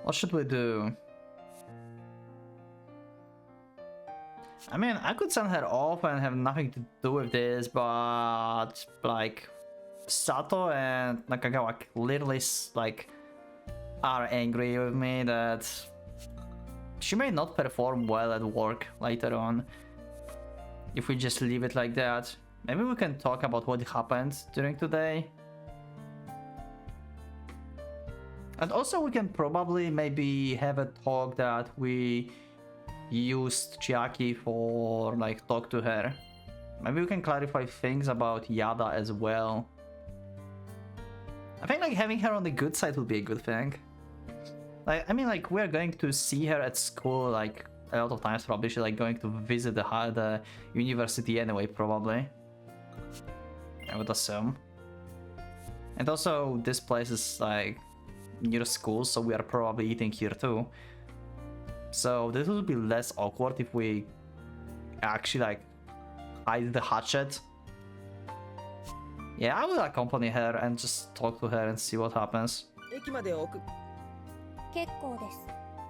What should we do? I mean, I could send her off and have nothing to do with this, but like Sato and Nakagawa literally like are angry with me that she may not perform well at work later on if we just leave it like that. Maybe we can talk about what happened during today. And also we can probably maybe have a talk that we used Chiaki for like talk to her. Maybe we can clarify things about Yada as well. I think like having her on the good side would be a good thing. Like, I mean, like we're going to see her at school like a lot of times probably. She's like going to visit the university anyway probably, I would assume. And also this place is like near school, so we are probably eating here too. So this would be less awkward if we actually like hide the hatchet. Yeah, I will accompany her and just talk to her and see what happens. 駅まで送っ。結構です。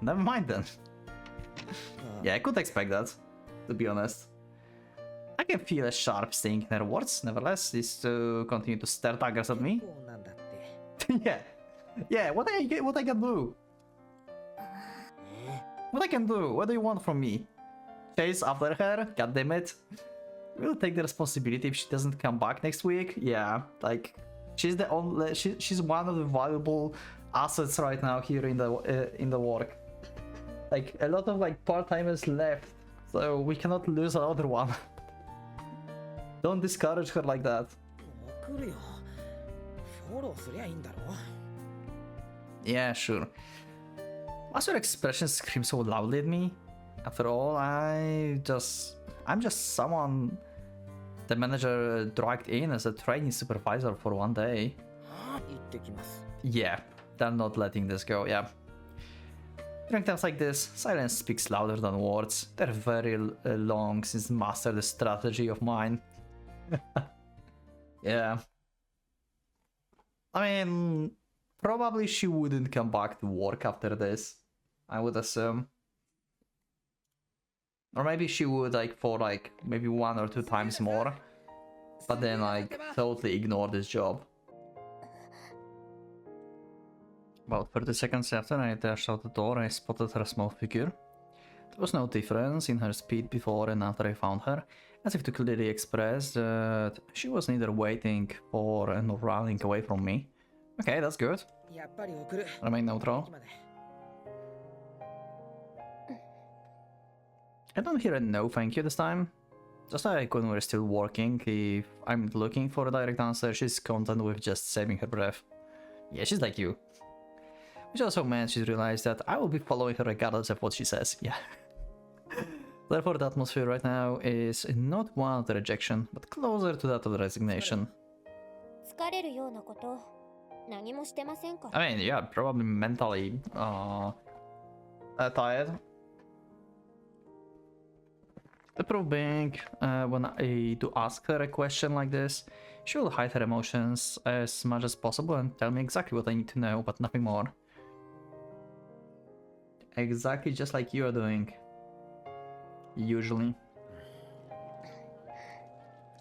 Never mind then. Yeah, I could expect that, to be honest. I can feel a sharp sting in her words, nevertheless, is to continue to stare daggers at me. 結構なんだって。 Yeah. Yeah, what I can do? What I can do? What do you want from me? Chase after her? God damn it. We'll take the responsibility if she doesn't come back next week. Yeah, like she's the only she's one of the valuable assets right now here in the work. Like a lot of like part-timers left, so we cannot lose another one. Don't discourage her like that. 送るよ。フォローすりゃいいんだろ。 Yeah, sure. Why's your expression scream so loudly at me? After all, I'm just someone the manager dragged in as a training supervisor for one day. 行ってきます。 Yeah, they're not letting this go, yeah. During times like this, silence speaks louder than words. They're very long since mastered the strategy of mine. Yeah. I mean, probably she wouldn't come back to work after this, I would assume. Or maybe she would, like, for, like, maybe 1 or 2 times more. But then, like, totally ignore this job. About 30 seconds after I dashed out the door, I spotted her small figure. There was no difference in her speed before and after I found her, as if to clearly express that she was neither waiting for nor running away from me. Okay, that's good. やっぱり送る。 Remain neutral. 駅まで。 I don't hear a no thank you this time. Just like when we're still working, if I'm looking for a direct answer, she's content with just saving her breath. Yeah, she's like you. Which also meant she realized that I will be following her regardless of what she says, yeah. Therefore the atmosphere right now is not one of the rejection, but closer to that of the resignation. 疲れるようなこと何もしてませんから I mean, yeah, probably mentally tired. The proof being, when I do ask her a question like this, she will hide her emotions as much as possible and tell me exactly what I need to know, but nothing more. Exactly just like you are doing. Usually.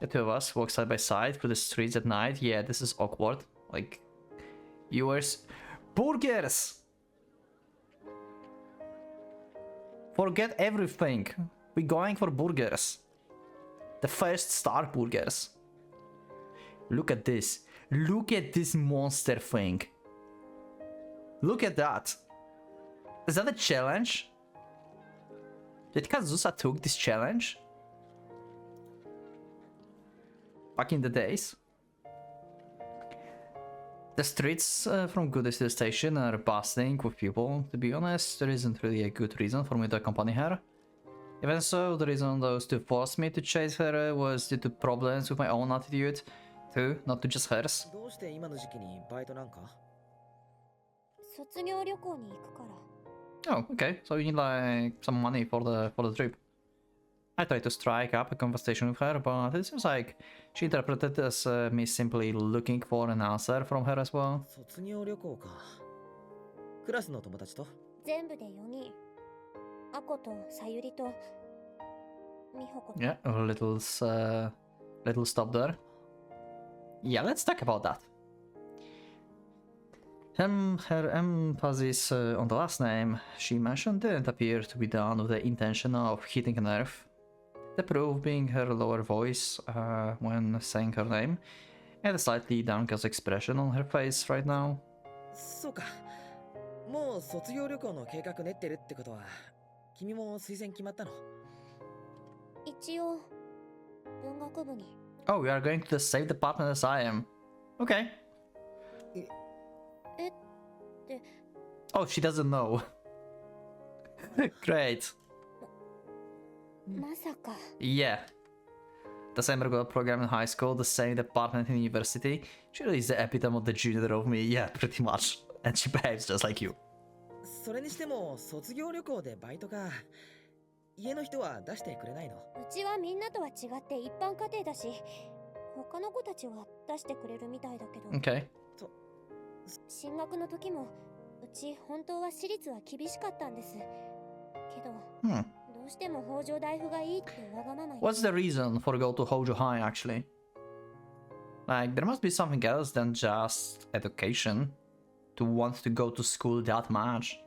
The two of us walk side by side through the streets at night. Yeah, this is awkward. Like, viewers. Burgers! Forget everything. We're going for burgers. The first star burgers. Look at this. Look at this monster thing. Look at that. Is that a challenge? Did Kazusa took this challenge? Back in the days? The streets from Goodis to the station are bustling with people. To be honest, there isn't really a good reason for me to accompany her. Even so, the reason those two forced me to chase her was due to problems with my own attitude, too, not to just hers. どうして今の時期にバイトなんか？卒業旅行に行くから Oh, okay. So you need like some money for the trip. I tried to strike up a conversation with her, but it seems like she interpreted it as me simply looking for an answer from her as well. 卒業旅行か。クラスの友達と？全部で4人アコとさゆりと美穂子と Yeah, a little stop there. Yeah, let's talk about that. Her emphasis on the last name she mentioned didn't appear to be done with the intention of hitting a nerve. The proof being her lower voice when saying her name, and a slightly downcast expression on her face right now. そうか。もう卒業旅行の計画練ってるってことは、君も推薦決まったの？一応文学部に Oh, we are going to the same department as I am. Okay. えって Oh, she doesn't know. Great. まさか Yeah. The same regular program in high school, the same department in university. She really is the epitome of the junior of me. Yeah, pretty much. And she behaves just like you. それにしても卒業旅行でバイトか。家の人は出してくれないの？うちはみんなとは違って一般家庭だし他の子たちは出してくれるみたいだけど Okay. 進学の時もうち本当は私立は厳しかったんですけど Hmm. どうしても北条大夫がいいってわがまま言って What's the reason for go to Hojo High actually? Like, there must be something else than just education to want to go to school that much.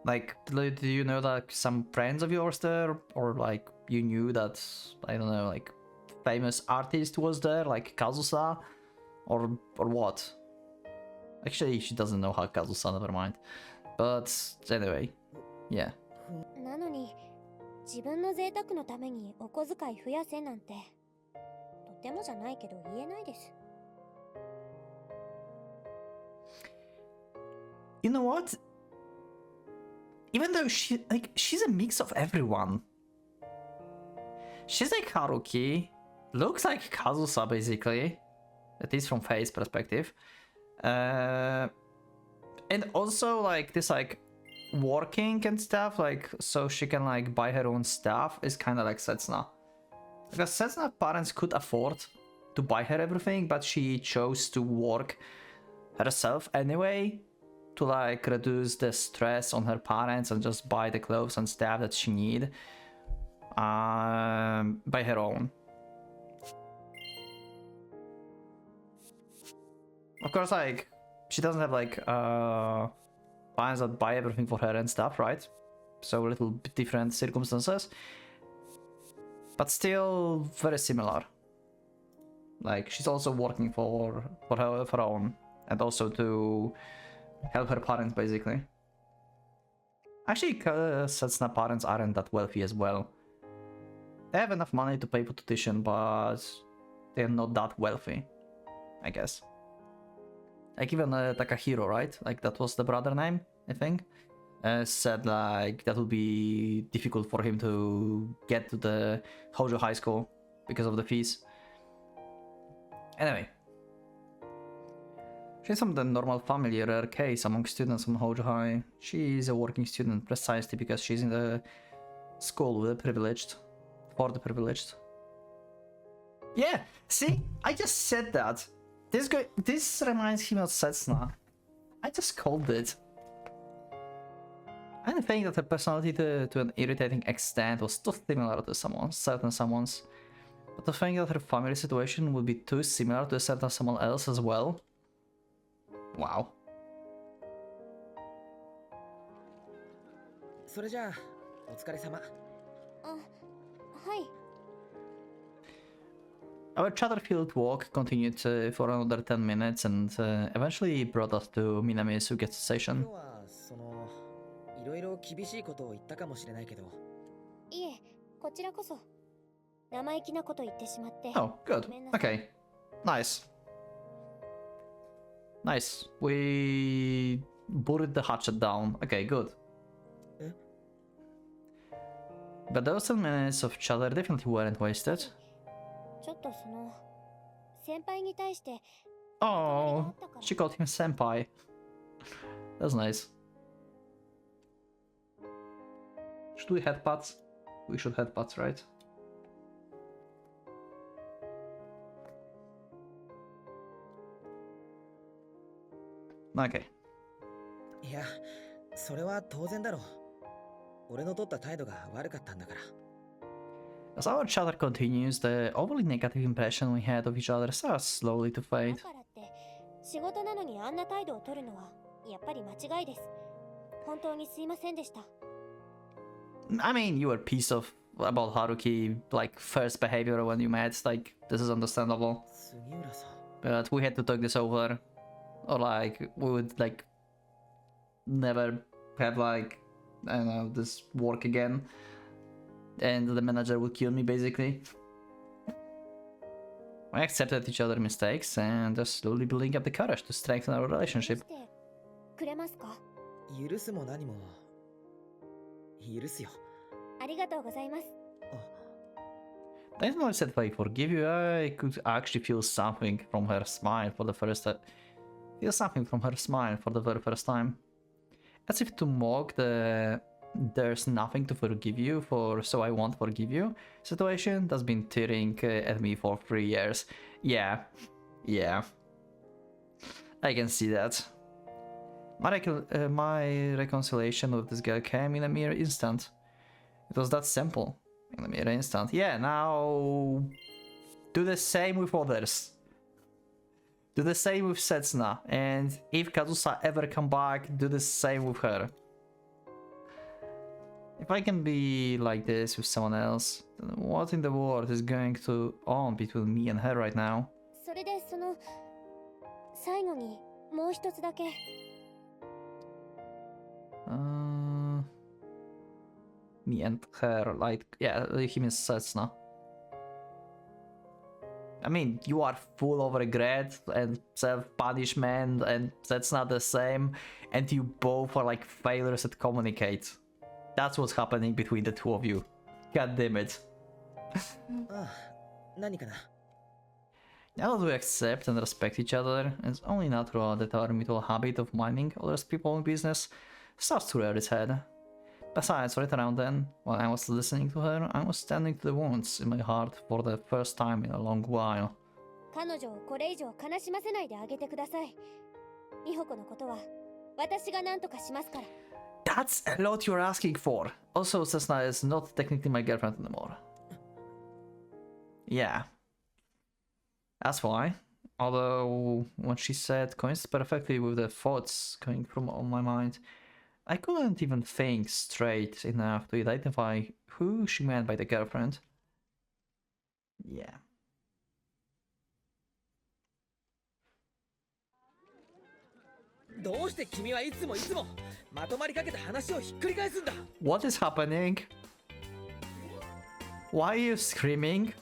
Like, do you know that some friends of yours there? Or like, you knew that, I don't know, like, famous artist was there, like Kazusa? Or what? Actually, she doesn't know how Kazusa, never mind. But, anyway, yeah. なのに自分の贅沢のためにお小遣い増やせなんてとてもじゃないけど言えないです you know what? Even though she's a mix of everyone. She's like Haruki, looks like Kazusa basically, at least from face perspective. And also like this like working and stuff, like so she can like buy her own stuff is kind of like Setsuna. Because Setsuna's parents could afford to buy her everything, but she chose to work herself anyway to like reduce the stress on her parents and just buy the clothes and stuff that she need by her own. Of course, like she doesn't have like parents that buy everything for her and stuff, right? So a little bit different circumstances, but still very similar. Like she's also working for her own, and also to help her parents basically. Actually, Setsuna parents aren't that wealthy as well. They have enough money to pay for tuition, but they're not that wealthy, I guess. Like even Takahiro, right? Like that was the brother name, I think. Said like that would be difficult for him to get to the Hojo High School because of the fees. Anyway, she's from the normal family, rare case among students from Hojo High. She is a working student precisely because she's in the school with the privileged, for the privileged. Yeah, see, I just said that. This reminds him of Setsuna. I just called it. I didn't think that her personality to an irritating extent was too similar to certain someone's. But to think that her family situation would be too similar to a certain someone else as well. Wow. それじゃあお疲れ様。あ、はい。 Our Chatterfield walk continued for another 10 minutes and eventually brought us to Minami-Sugetsu station. 今日はそのいろいろ厳しいことを言ったかもしれないけど。いえ、こちらこそ生意気なこと言ってしまって。 Oh, good. Okay. Nice. Nice. We buried the hatchet down. Okay, good. Eh? But those 10 minutes of chatter definitely weren't wasted. ちょっとその先輩に対して。 Oh, she called him senpai. That's nice. Should we head pats? We should head pats, right? Okay. いや、それは当然だろう。俺の取った態度が悪かったんだから。 As our chatter continues, the overly negative impression we had of each other starts slowly to だ fade. からって仕事なのにあんな態度を取るのはやっぱり間違いです。本当にすいませんでした。 I mean, you were pissed off about Haruki, like, first behavior when you met, like, this is understandable. 杉浦さん。 But we had to talk this over. Or, like, we would, like, never have, like, I don't know, this work again. And the manager would kill me, basically. We accepted each other's mistakes and are slowly building up the courage to strengthen our relationship. くれますか？許すも何も許すよ。ありがとうございます。 I don't know if I said I forgive you, I could actually feel something from her smile for the first time. Feel something from her smile for the very first time. As if to mock the there's nothing to forgive you for, so I won't forgive you situation that's been tearing at me for 3 years. Yeah. I can see that. My reconciliation with this girl came in a mere instant. It was that simple. In a mere instant. Yeah, now do the same with others. Do the same with Setsuna, and if Kazusa ever come back, do the same with her. If I can be like this with someone else, then what in the world is going on between me and her right now? それでその最後にもう一つだけ。 Me and her, like, yeah, he means Setsuna. I mean, you are full of regret and self-punishment, and that's not the same, and you both are like failures at communicate. That's what's happening between the two of you. God damn it. ああ、何かな。 Now that we accept and respect each other, it's only natural that our mutual habit of minding others people's business starts to rear its head. Besides, right around then, while I was listening to her, I was tending to the wounds in my heart for the first time in a long while. 彼女をこれ以上悲しませないであげてください。美穂子のことは私が何とかしますから。 That's a lot you're asking for. Also, Cessna is not technically my girlfriend anymore. Yeah. That's why. Although, what she said coincides perfectly with the thoughts going through on my mind, I couldn't even think straight enough to identify who she meant by the girlfriend. Yeah. どうして君はいつもまとまりかけた話をひっくり返すんだ。 What is happening? Why are you screaming? 3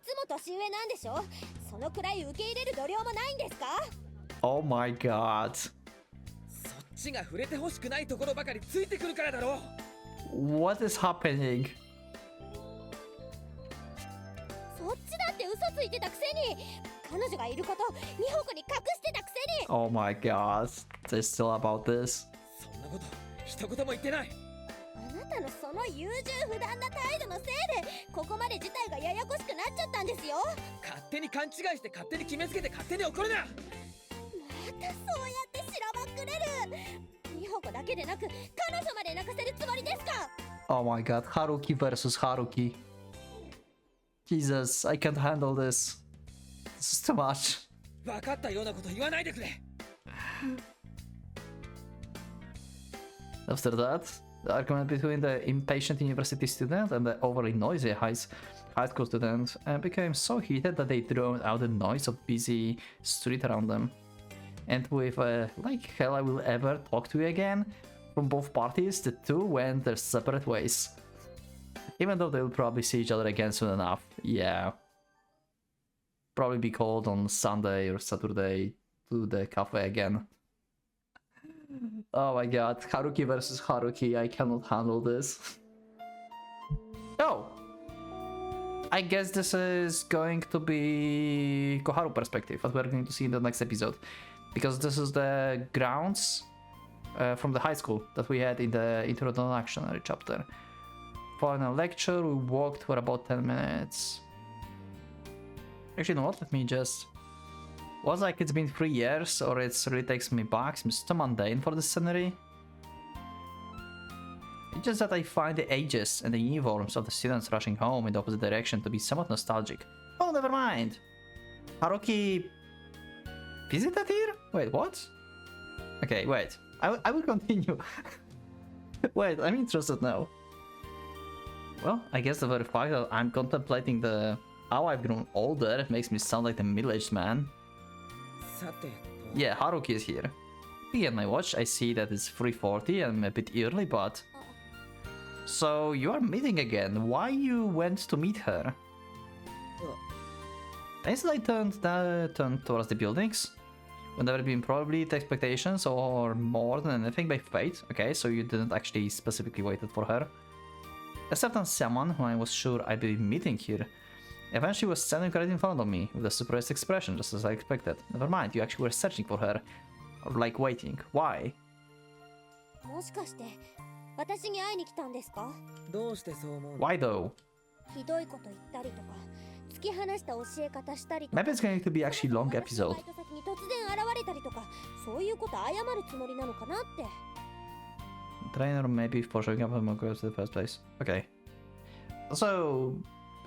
つも年上なんでしょ。そのくらい受け入れる度量もないんですか。 Oh my god. そっちが触れてほしくないところばかりついてくるからだろう。 What is happening? そっちだって嘘ついてたくせに、彼女がいること美穂子に隠してたくせに。 Oh my god. They're still about this. そんなこと一言も言ってない。あなたのその優柔不断な態度のせいでここまで事態がややこしくなっちゃったんですよ。勝手に勘違いして勝手に決めつけて勝手に怒るな。またそうやってしらばっくれる。美穂子だけでなく彼女まで泣かせるつもりですか。 Oh my god. Haruki versus Haruki. Jesus, I can't handle this. This is too much. 分かったようなこと言わないでくれ。 After that, the argument between the impatient university student and the overly noisy high school student became so heated that they drowned out the noise of busy street around them. And with like hell I will ever talk to you again from both parties, the two went their separate ways. Even though they will probably see each other again soon enough. Yeah. Probably be called on Sunday or Saturday to the cafe again. Oh my god, Haruki versus Haruki, I cannot handle this. Oh! I guess this is going to be Koharu perspective, what we're going to see in the next episode. Because this is the grounds from the high school that we had in the introductory chapter. Following a lecture, we walked for about 10 minutes. Actually, you know what, let me just... Was like it's been 3 years, or it really takes me back, seems too mundane for this scenery. It's just that I find the ages and the uniforms of the students rushing home in the opposite direction to be somewhat nostalgic. Oh, never mind! Haruki... visited here? Wait, what? Okay, wait. I will continue. Wait, I'm interested now. Well, I guess the very fact that I'm contemplating how I've grown older makes me sound like the middle-aged man. さてと。 Yeah, Haruki is here. Looking at my watch, I see that it's 3:40 and I'm a bit early, but... So, you are meeting again. Why you went to meet her? Instantly turned towards the buildings. Would never been probably the expectations or more than anything by fate. Okay, so you didn't actually specifically waited for her. Except on someone who I was sure I'd be meeting here. Eventually was standing right in front of me with a surprised expression, just as I expected. Never mind, you actually were searching for her. Or like waiting. Why? もしかして私に会いに来たんですか。どうしてそう思うの？ Why though? ひどいこと言ったりとか突き放した教え方したりとか。 Maybe it's going to be actually long バ episode. イト先に突然現れたりとか、そういうこと謝るつもりなのかなって。 Trainer maybe for showing up in my girls in the first place. Okay. So,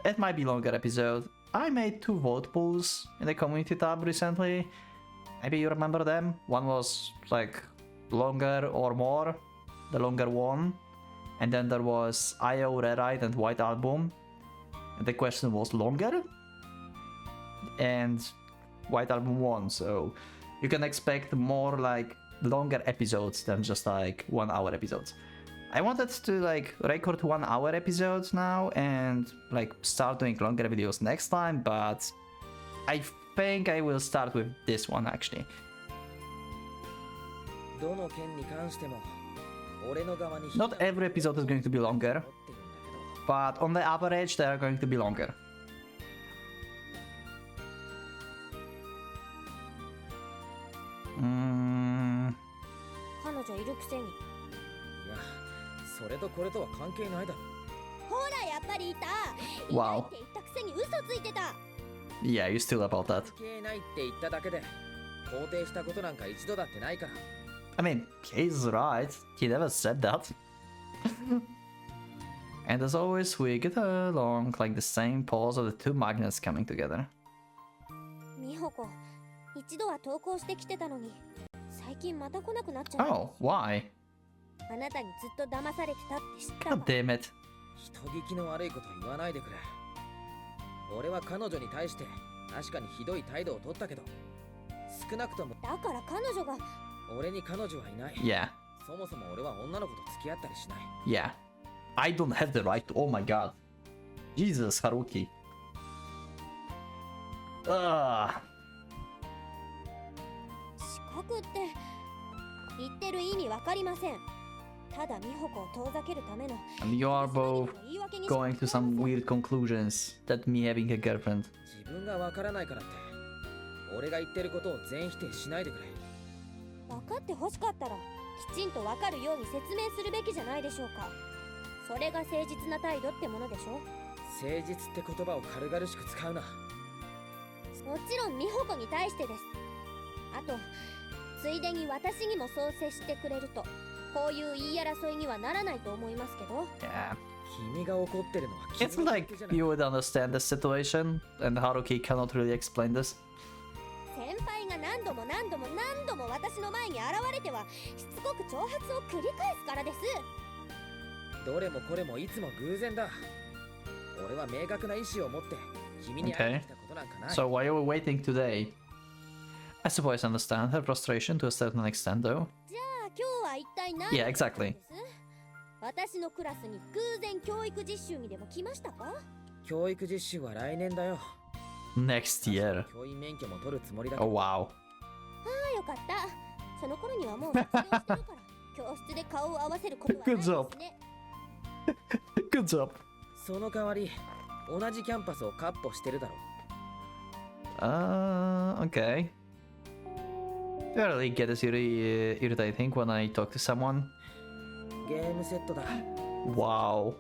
it might be longer episode. I made 2 vote polls in the community tab recently. Maybe you remember them. One was like longer or more, the longer one. And then there was IO, Redite and White Album. And the question was longer. And White Album won, so you can expect more like longer episodes than just like 1 hour episodes. I wanted to like record 1 hour episodes now and like start doing longer videos next time, but I think I will start with this one actually. どの件に関しても俺の側に Not every episode is going to be longer, but on the average they are going to be longer. Mm, 彼女いるくせに。いやそれとこれとは関係ないだろ。ほらやっぱりいた。い Wow. ないって言ったくせに嘘ついてた。 yeah, you still about that. 関係ないって言っただけで肯定したことなんか一度だってないから。 I mean, he's right. He never said that. And as always, we get along like the same pose of the two magnets coming together. 美穂子、一度は投稿してきてたのに、最近また来なくなっちゃう。 Oh, why? あなたにずっと騙されてたって知ったわ God。damn it. 人聞きの悪いこと言わないでくれ。俺は彼女に対して確かにひどい態度を取ったけど、少なくともだから彼女が俺に彼女はいない。 Yeah, そもそも俺は女の子と付き合ったりしない。 yeah. I don't have the right to. Oh my god. Jesus, Haruki. Ugh. 資格って言ってる意味わかりません。ただ美穂子を遠ざけるための And you are both 言い訳にしか going to some weird conclusions that me having a girlfriend. 自分がわからないからって俺が言ってることを全否定しないでくれ。分かってほしかったらきちんと分かるように説明するべきじゃないでしょうか。それが誠実な態度ってものでしょ。誠実って言葉を軽々しく使うな。もちろん美穂子に対してです。あとついでに私にもそう接してくれるとこういう言い争いにはならないと思いますけど。 Yeah. 君が怒ってるのは It's 君のだ like けじゃない。 you would understand the situation, and Haruki cannot really explain this. 先輩が何度も何度も何度も私の前に現れてはしつこく挑発を繰り返すからです。どれもこれもいつも偶然だ。俺は明確な意志を持って君に会いに来たことなんかない。 So why are we waiting today? I suppose I understand her frustration to a certain extent, though. じゃあ今日は一体何 Yeah, exactly. です私のクラスに偶然教育実習にでも来ましたか。教育実習は来年だよ。 Next year. 教員免許も取るつもりだけ Oh ど。 wow. ああよかった。その頃にはもう卒業してるから教室で顔を合わせることはないです Good job. ね。 Good job. その代わり同じキャンパスをカッポしてるだろ。 Okay. I really get this irritating when I talk to someone. ゲームセットだ。 Wow.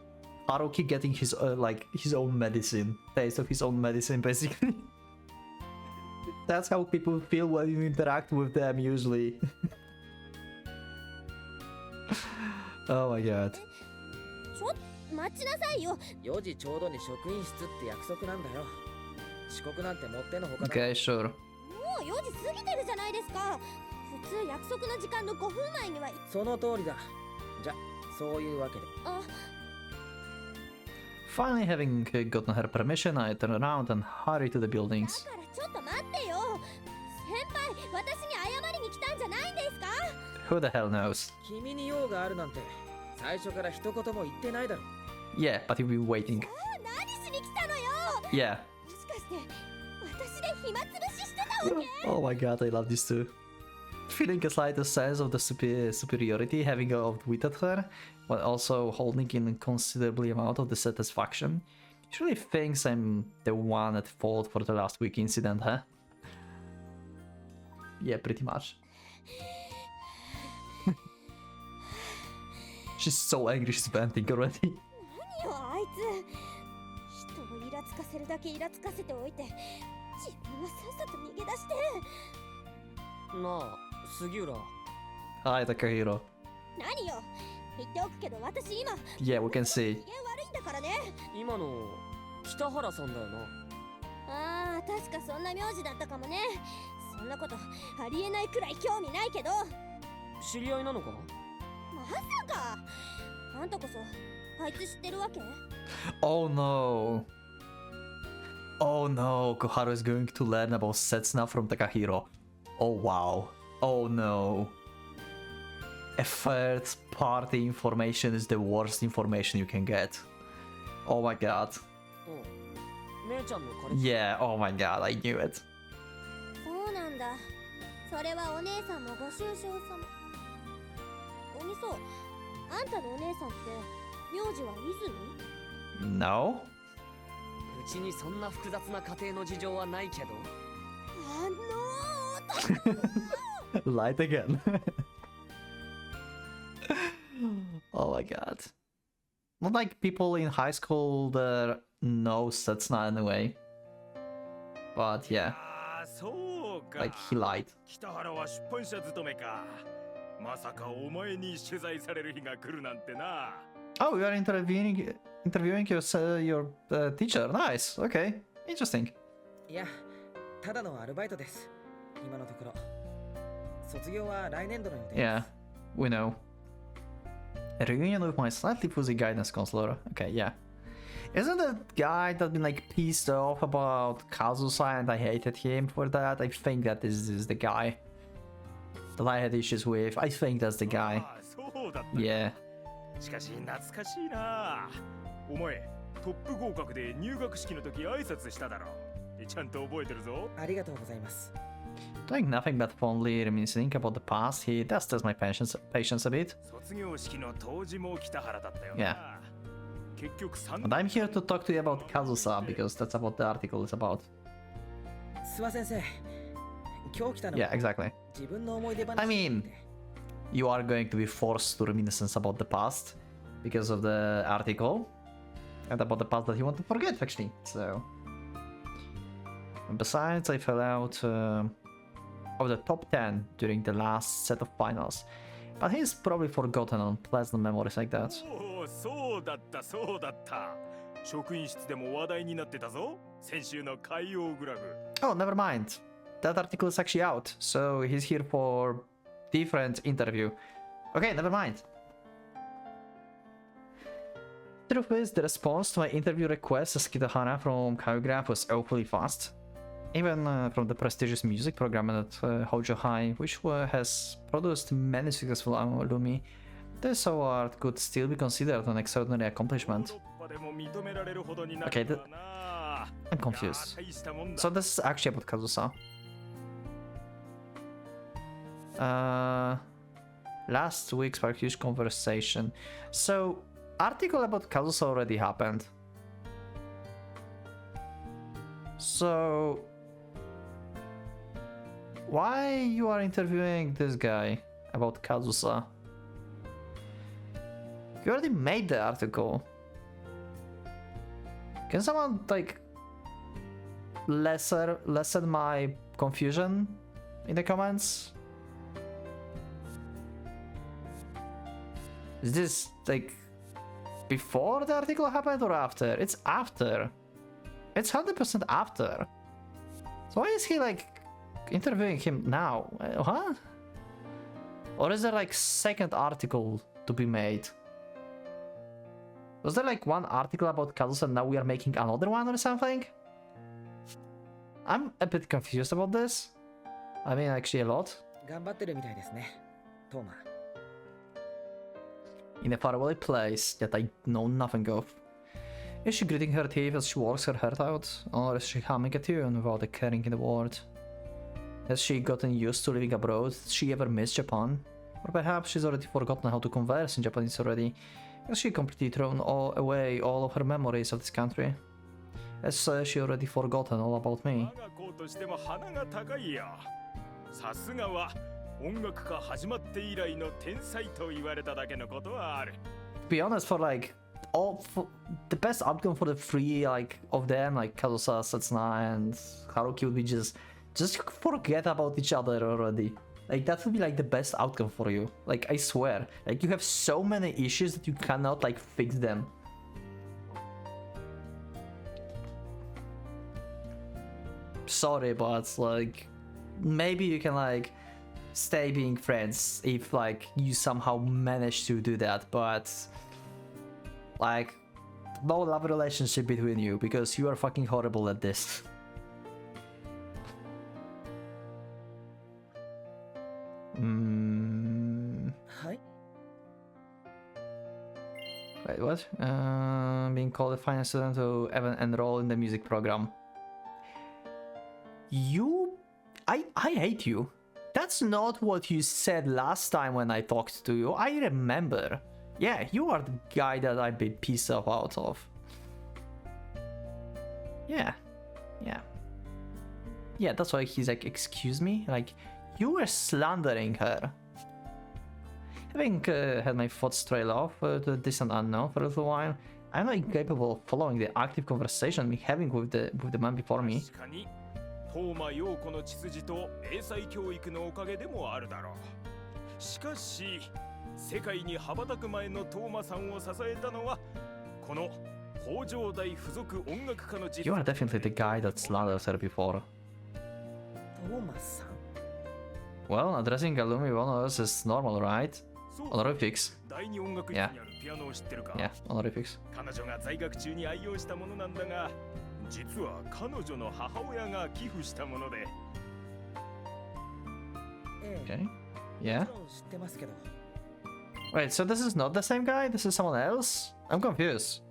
Haruki getting his like his own medicine. Taste of his own medicine, basically. That's how people feel when you interact with them usually. Oh my god. ちょっと待ちなさいよ。4時ちょうどに職員室って約束なんだよ。遅刻なんてもってのほかだ。 Okay, sure. もう4時過ぎてるじゃないですか。普通約束の時間の5分前には。その通りだ。じゃ、そういうわけで。あ、 Finally having gotten her permission, I turn around and hurry to the だ buildings. からちょっと待ってよ。先輩、私に謝りに来たんじゃないんですか。 Who the hell knows? 君に用があるなんて最初から一言も言ってないだろ。 Yeah, but you've been waiting. 何しに来たのよ。 Yeah. もしかして私で暇つぶししてたわけ。 Oh my god, I love this too. Feeling a slight sense of the superiority having outwitted her, while also holding in considerably amount of the satisfaction. She really thinks I'm the one at fault for the last week incident, huh? Yeah, pretty much. She's so angry, she's venting already. 何よあいつ。人をイラつかせるだけイラつかせておいて自分はさっさと逃げ出して。なあ杉浦 Hi, Takahiro. 何よ言っておくけど私今 Yeah, we can see. 機嫌悪いんだからね。今の北原さんだよな。ああ確かそんな名字だったかもね。そんなことありえないくらい興味ないけど。知り合いなのか。まさかあんたこそあいつ知ってるわけ。 Oh no. Oh no, Koharu is going to learn about Setsuna from Takahiro. Oh wow. Oh no. a third party information is the worst information you can get. Oh my god. 姉ちゃんの彼氏 Yeah, oh my god, I knew it. そうなんだ。それはお姉さんのご愁傷様。おみそ、あんたのお姉さんって名字は泉？ No? うちにそんな複雑な家庭の事情はないけど。Light again. Oh my god. Not like people in high school that knows that's not in a way. But yeah, ああそうか like he lied. 北原は出版社勤めかまさかお前に取材される日が来るなんてな Oh, you are interviewing your teacher. Nice. Okay, interesting. いやただのアルバイトです今のところ卒業は来年度の予定です Yeah, we know. A reunion with my slightly fuzzy guidance counselor. Okay, yeah. Isn't that guy that been like pissed off about Kazusa and I hated him for that? I think that this is the guy that I had issues with. I think that's the guy. ああそうだった Yeah. しかし懐かしいなお前トップ合格で入学式の時挨拶しただろちゃんと覚えてるぞありがとうございます Doing nothing but fondly reminiscing about the past, he tests my patience a bit. 卒業式の当時も北原だったよ Yeah. な結局3 And I'm here to talk to you about Kazusa because that's what the article is about. 諏訪先生今日来たの Yeah, exactly. 自分の思い出話 I mean, you are going to be forced to reminiscence about the past because of the article and about the past that you want to forget, actually. So, and besides, I fell out of the top 10 during the last set of finals, but he's probably forgotten on pleasant memories like that. おおそうだったそうだった職員室でも話題になってたぞ先週の海洋グラフ Oh, never mind. That article is actually out, so he's here for different interview. Okay, never mind. Truth is, the response to my interview request as Kitahara from Kyograph was awfully fast. Even from the prestigious music program at Hojo High, which has produced many successful alumni, this award could still be considered an extraordinary accomplishment. ヨーロッパでも認められるほどにな Okay, るとはな I'm confused. いや大したもんだ So this is actually about Kazusa. Last week's sparked huge conversation. So, article about Kazusa already happened. So, why you are interviewing this guy about Kazusa? You already made the article. Can someone like lessen my confusion in the comments? Is this like before the article happened or after? It's after. It's 100% after. So why is he like interviewing him now? Huh? Or is there like second article to be made? Was there like one article about Kazusa and now we are making another one or something? I'm a bit confused about this. I mean, actually a lot. 頑張ってるみたいですねトーマ In a faraway place that I know nothing of. Is she gritting her teeth as she works her heart out? Or is she humming a tune without a caring in the world? Has she gotten used to living abroad? Did she ever miss Japan? Or perhaps she's already forgotten how to converse in Japanese already? Has she completely thrown away all of her memories of this country? Has she already forgotten all about me? 我が子としても鼻が高いよさすがは音楽家始まって以来の天才と言われただけのことはある To be honest, for like the best outcome for the three like of them, like Kazusa, Setsuna, and Haruki would be just forget about each other already. Like that would be like the best outcome for you. Like I swear, like you have so many issues that you cannot like fix them. Sorry, but like maybe you can like stay being friends if like you somehow manage to do that, but like no love relationship between you because you are fucking horrible at this. Mm. はい Wait, what? Being called a finance student to even enroll in the music program. I hate you. That's not what you said last time when I talked to you. I remember. Yeah, you are the guy that I'd be pissed off out of. Yeah. Yeah, that's why he's like, excuse me? Like, you were slandering her. Having had my thoughts trail off to the distant unknown for a little while, I'm not incapable of following the active conversation I'm having with the man before me. 確かに東間陽子の血筋と英才教育のおかげでもあるだろう。しかし世界に羽ばたく前の東間さんを支えたのはこの北条大附属音楽科の実 You are definitely the guy that slandered her before. トーマスさん Well, addressing alumni honors is normal, right? そう Honorifics. 第二音楽室にあるピアノを知ってるか Yeah, honorifics. 彼女が在学中に愛用したものなんだが実は彼女の母親が寄付したものでええ Okay. も Yeah. ちろん知ってますけど Wait, so this is not the same guy? This is someone else? I'm confused.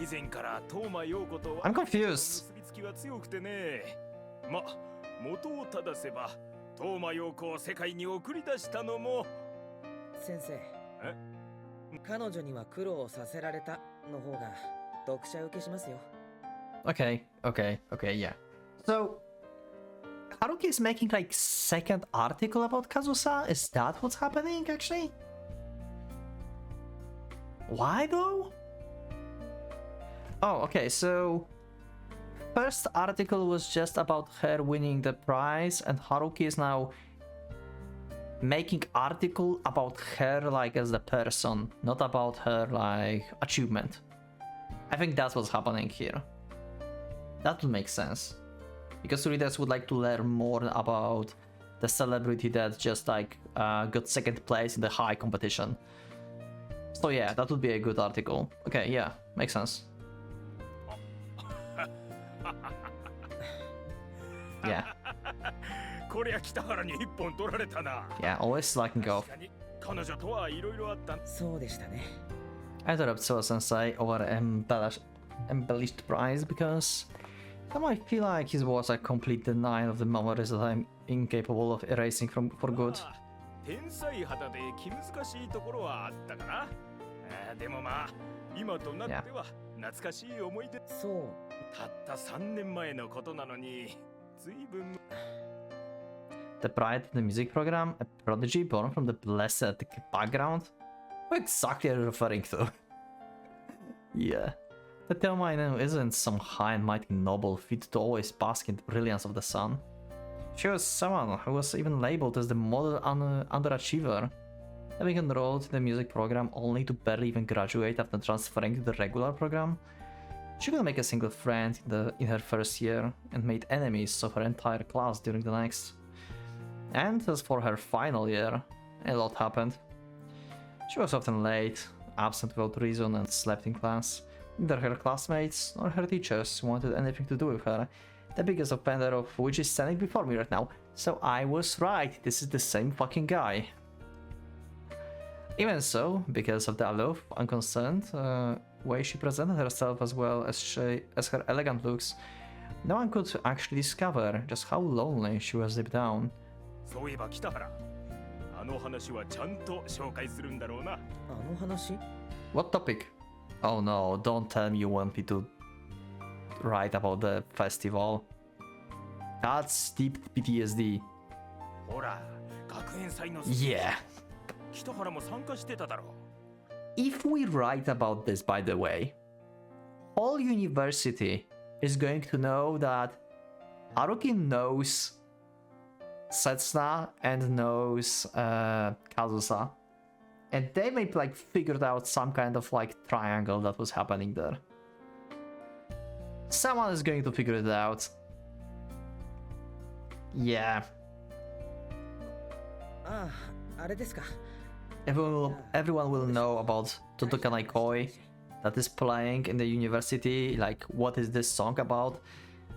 以前から東間陽子とは I'm confused. 結びつきは強くてね元を正せば東間陽子を世界に送り出したのも先生彼女には苦労させられたの方が読者受けしますよ Okay, yeah. So, Haruki is making like second article about Kazusa? Is that what's happening actually? Why though? Oh, okay, so first article was just about her winning the prize, and Haruki is now making article about her like as the person, not about her like achievement. I think that's what's happening here. That would make sense, because readers would like to learn more about the celebrity that just like got second place in the high competition. So yeah, that would be a good article. Okay, yeah, makes sense. Yeah. こりゃ北原に一本取られたな Yeah, always slacking off. 確かに彼女とはいろいろあった。そうでしたね I interrupt Soa Sensei over embellished prize because now I feel like his was a complete denial of the memories that I'm incapable of erasing for good. 天才肌で気難しいところはあったかな。でも今となっては懐かしい思い出。そうたった3年前のことなのに、随分。The bride in the music program, a prodigy born from the blessed background? What exactly are you referring to? Yeah. The Thelma I know isn't some high and mighty noble fit to always bask in the brilliance of the sun. She was someone who was even labeled as the model underachiever, having enrolled in the music program only to barely even graduate after transferring to the regular program. She couldn't make a single friend in her first year and made enemies of her entire class during the next. And as for her final year, a lot happened. She was often late, absent without reason, and slept in class. Neither her classmates nor her teachers wanted anything to do with her, the biggest offender of which is standing before me right now. So I was right, this is the same fucking guy. Even so, because of the aloof, unconcerned way she presented herself as well as her elegant looks, no one could actually discover just how lonely she was deep down. そういえば北原、あの話はちゃんと紹介するんだろうな。あの話 What topic? Oh no, don't tell me you want me to write about the festival. That's deep PTSD. ほら、学園祭の Yeah. 北原も参加してただろう。 If we write about this, by the way, whole university is going to know that Haruki knows Setsuna and knows Kazusa. And they may like figured out some kind of like triangle that was happening there. Someone is going to figure it out. Yeah. ああ、あれですか Everyone will know about Totokanai Koi that is playing in the university. Like, what is this song about?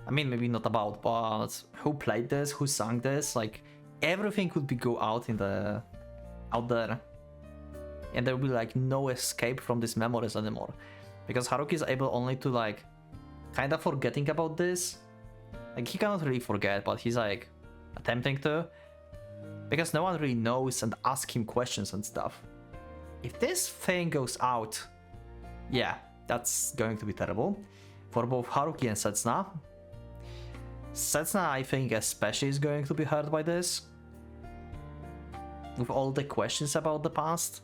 I mean, maybe not about, but who played this? Who sang this? Like, everything would be out there. and there will be like no escape from these memories anymore, because Haruki is able only to like kind of forgetting about this. Like he cannot really forget, but he's like attempting to, because no one really knows and asks him questions and stuff. If this thing goes out, yeah, that's going to be terrible for both Haruki and Setsuna. Setsuna, I think, especially is going to be hurt by this, with all the questions about the past.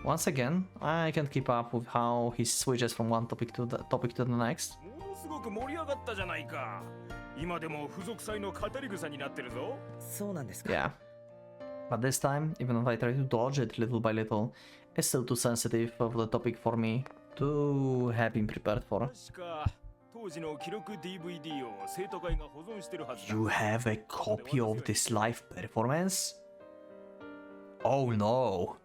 Once again, I can't keep up with how he switches from one topic to the next. ものすごく盛り上がったじゃないか。今でも付属祭の語り草になってるぞ。そうなんですか。 Yeah. But this time, even if I try to dodge it little by little, it's still too sensitive of the topic for me to have been prepared for. 確か当時の記録 DVD を生徒会が保存してるはずだ。 You have a copy of this live performance? Oh no.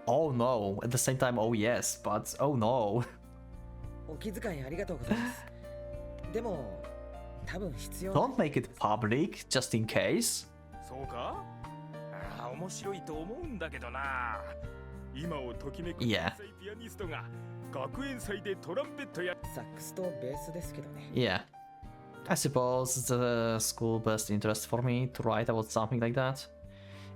Oh no. At the same time, oh yes, but oh no. お気遣いありがとうございます。でも、多分必要。 Don't make it public, just in case. そうか？ああ、面白いと思うんだけどな。今をときめく Yeah. ピアニストが学園祭でトランペットや。サックスとベースですけどね。 Yeah. I suppose it's the school best interest for me to write about something like that.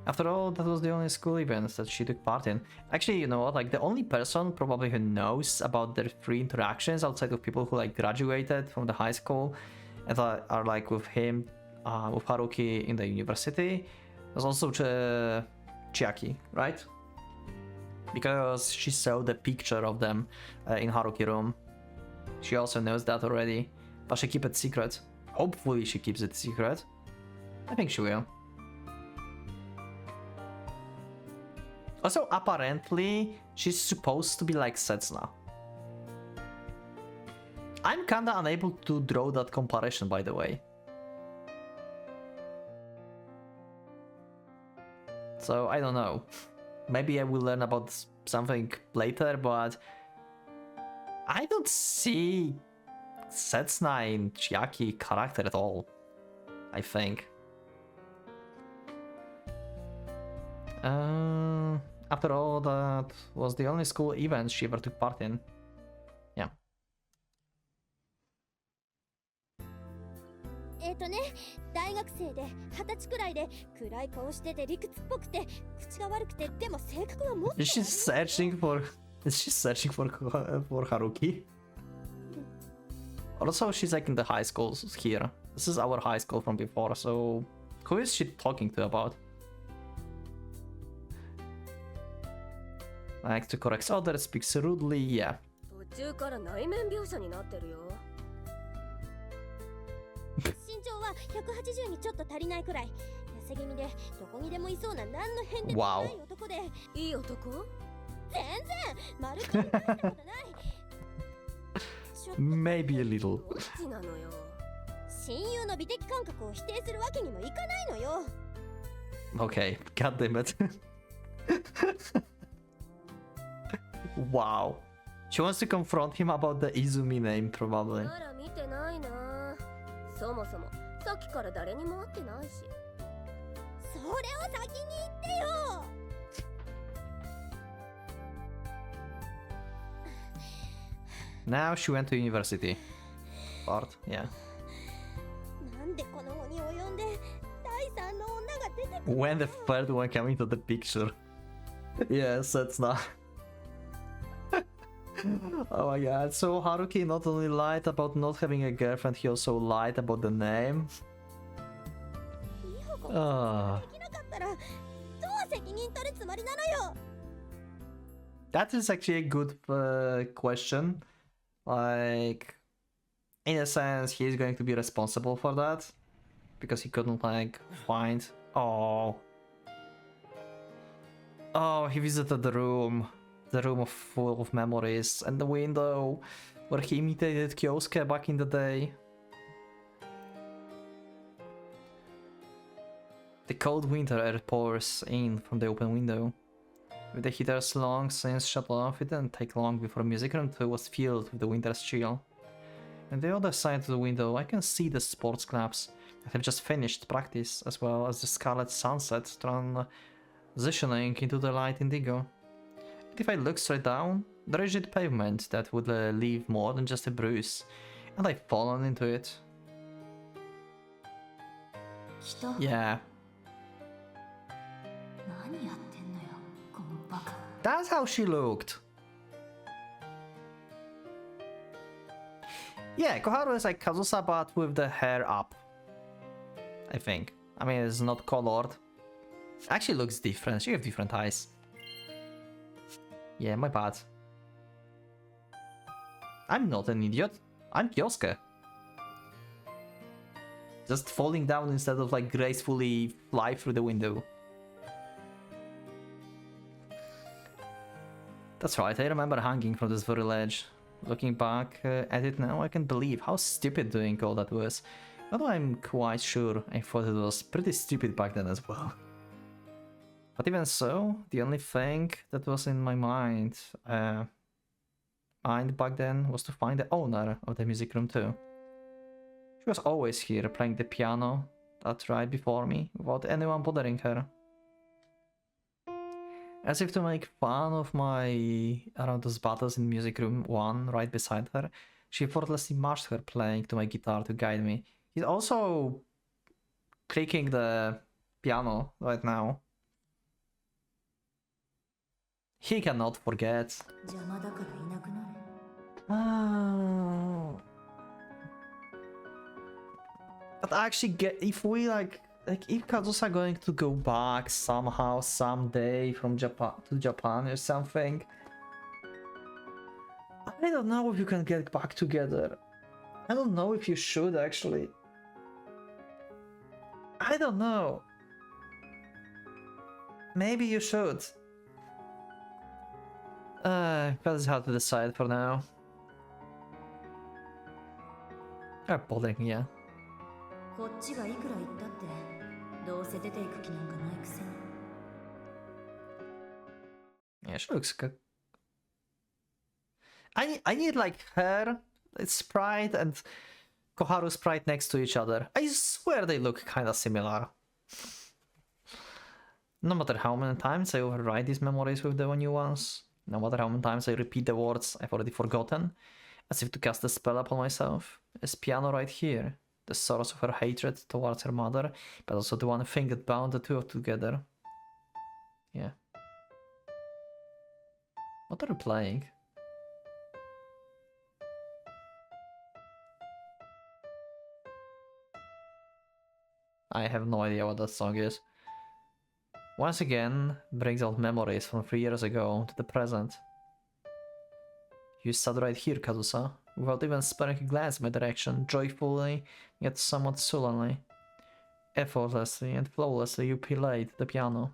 After all, that was the only school event that she took part in. Actually, you know what, like the only person probably who knows about their free interactions outside of people who like graduated from the high school and are like with him, with Haruki in the university, is also Chiaki, right? Because she saw the picture of them in Haruki room. She also knows that already, but she keeps it secret. Hopefully she keeps it secret. I think she will. Also, apparently, she's supposed to be like Setsuna. I'm kinda unable to draw that comparison, by the way. So, I don't know. Maybe I will learn about something later, but I don't see Setsuna in Chiaki character at all, I think. After all, that was the only school event she ever took part in. Yeah. 大学生で20歳くらいで暗い顔してて理屈っぽくて口が悪くてでも性格はもっと Is she searching for Haruki? Also, she's like in the high schools here. This is our high school from before, so who is she talking to about? Likes to correct others, speaks rudely, yeah. 途中から内面描写になってるよ身長は180にちょっと足りないくらい痩せ気味でどこにでもいそうな何の変でもない男でいい男全然まるっきり大したことない Maybe a little. どっちなのよ親友の美的感覚を否定するわけにもいかないのよ Okay, god damn it. Wow. She wants to confront him about the Izumi name, probably. まだ見てないなそもそもさっきから誰にも会ってないしそれを先に言ってよ Now she went to university. Part, yeah. なんでこの期に及んで第三の女が出てくる When the third one came into the picture. Yes, that's not. Oh my god, so Haruki not only lied about not having a girlfriend, he also lied about the name. 美穂子 Ah, できなかったらどう責任取るつもりなのよ that is actually a good question. Like, in a sense, he is going to be responsible for that because he couldn't like find. Oh, he visited the room full of memories, and the window where he imitated Kyosuke back in the day. The cold winter air pours in from the open window. With the heaters long since shut off, it didn't take long before music room 2 was filled with the winter's chill. On the other side of the window, I can see the sports clubs that have just finished practice, as well as the scarlet sunset drawn Positioning into the light indigo. If I look straight down, the rigid pavement that would leave more than just a bruise, and I've fallen into it. Yeah. That's how she looked. Yeah, Koharu is like Kazusa but with the hair up. I think. I mean, it's not colored. Actually looks different. She has different eyes. Yeah, my bad. I'm not an idiot. I'm Kyosuke. Just falling down instead of like gracefully fly through the window. That's right, I remember hanging from this very ledge. Looking back at it now, I can believe how stupid doing all that was. Although I'm quite sure I thought it was pretty stupid back then as well. But even so, the only thing that was in my mind back then was to find the owner of the music room too. She was always here playing the piano, that's right before me, without anyone bothering her. As if to make fun of my around those battles in music room 1 right beside her, she effortlessly matched her playing to my guitar to guide me. He's also clicking the piano right now. He cannot forget. But actually, if we like if Kazusa going to go back somehow someday from Japan to Japan or something, I don't know if you can get back together. I don't know if you should actually. I don't know. Maybe you should. But it's hard to decide for now. Bothering, yeah. Yeah, she looks good. I need like her, sprite, and Koharu sprite next to each other. I swear they look kinda similar. No matter how many times I override these memories with the new ones, no matter how many times I repeat the words I've already forgotten, as if to cast a spell upon myself, is piano right here, the source of her hatred towards her mother, but also the one thing that bound the two together. Yeah. What are you playing? I have no idea what that song is. Once again, brings out memories from 3 years ago to the present. You sat right here, Kazusa, without even sparing a glance in my direction, joyfully, yet somewhat sullenly. Effortlessly and flawlessly you played the piano.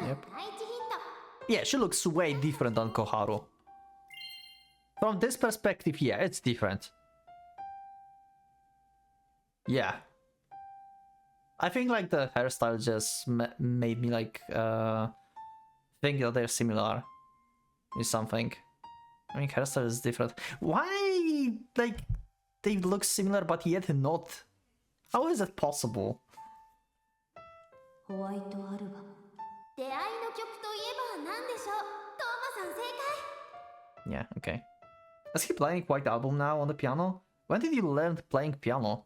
Yep. Yeah, she looks way different than Koharu. From this perspective, yeah, it's different. Yeah. I think like the hairstyle just made me like think that they're similar with something. I mean, hairstyle is different. Why like they look similar but yet not? How is that possible? White Album. Yeah, okay. Is he playing White Album now on the piano? When did you learn playing piano?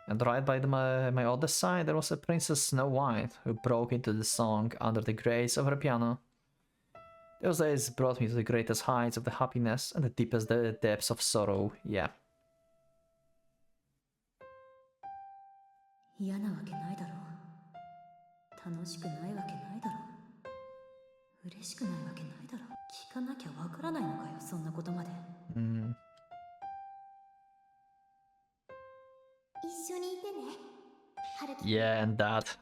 And right by my other side, there was a Princess Snow White who broke into the song under the grace of her piano. Those days brought me to the greatest heights of the happiness and the deepest depths of sorrow, yeah. Yeah, and that.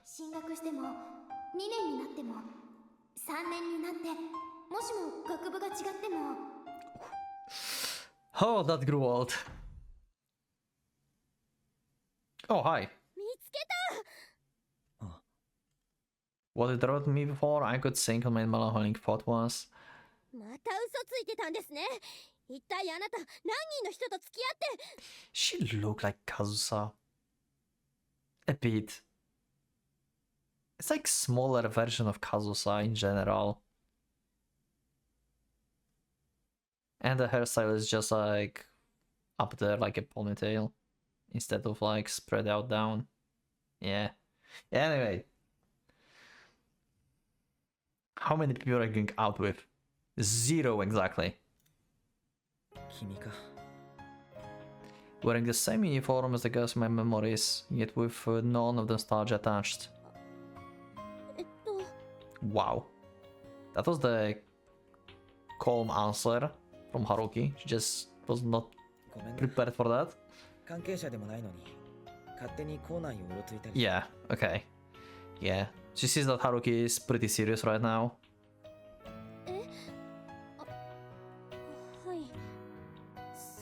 Oh, that grew old. Oh, hi. What it wrote me before I could sing on my melancholic thought was. She looked like Kazusa. a bit. It's like smaller version of Kazusa in general. And the hairstyle is just like up there like a ponytail instead of like spread out down. Yeah. Anyway. How many people are you going out with? 0 exactly. 君か Wearing the same uniform as the girls in my memories, yet with none of the nostalgia attached. えっと Wow. That was the calm answer from Haruki. She just was not ごめんな prepared for that. 関係者でもないのに勝手に校内をうろついたり Yeah, okay. Yeah. She sees that Haruki is pretty serious right now. はい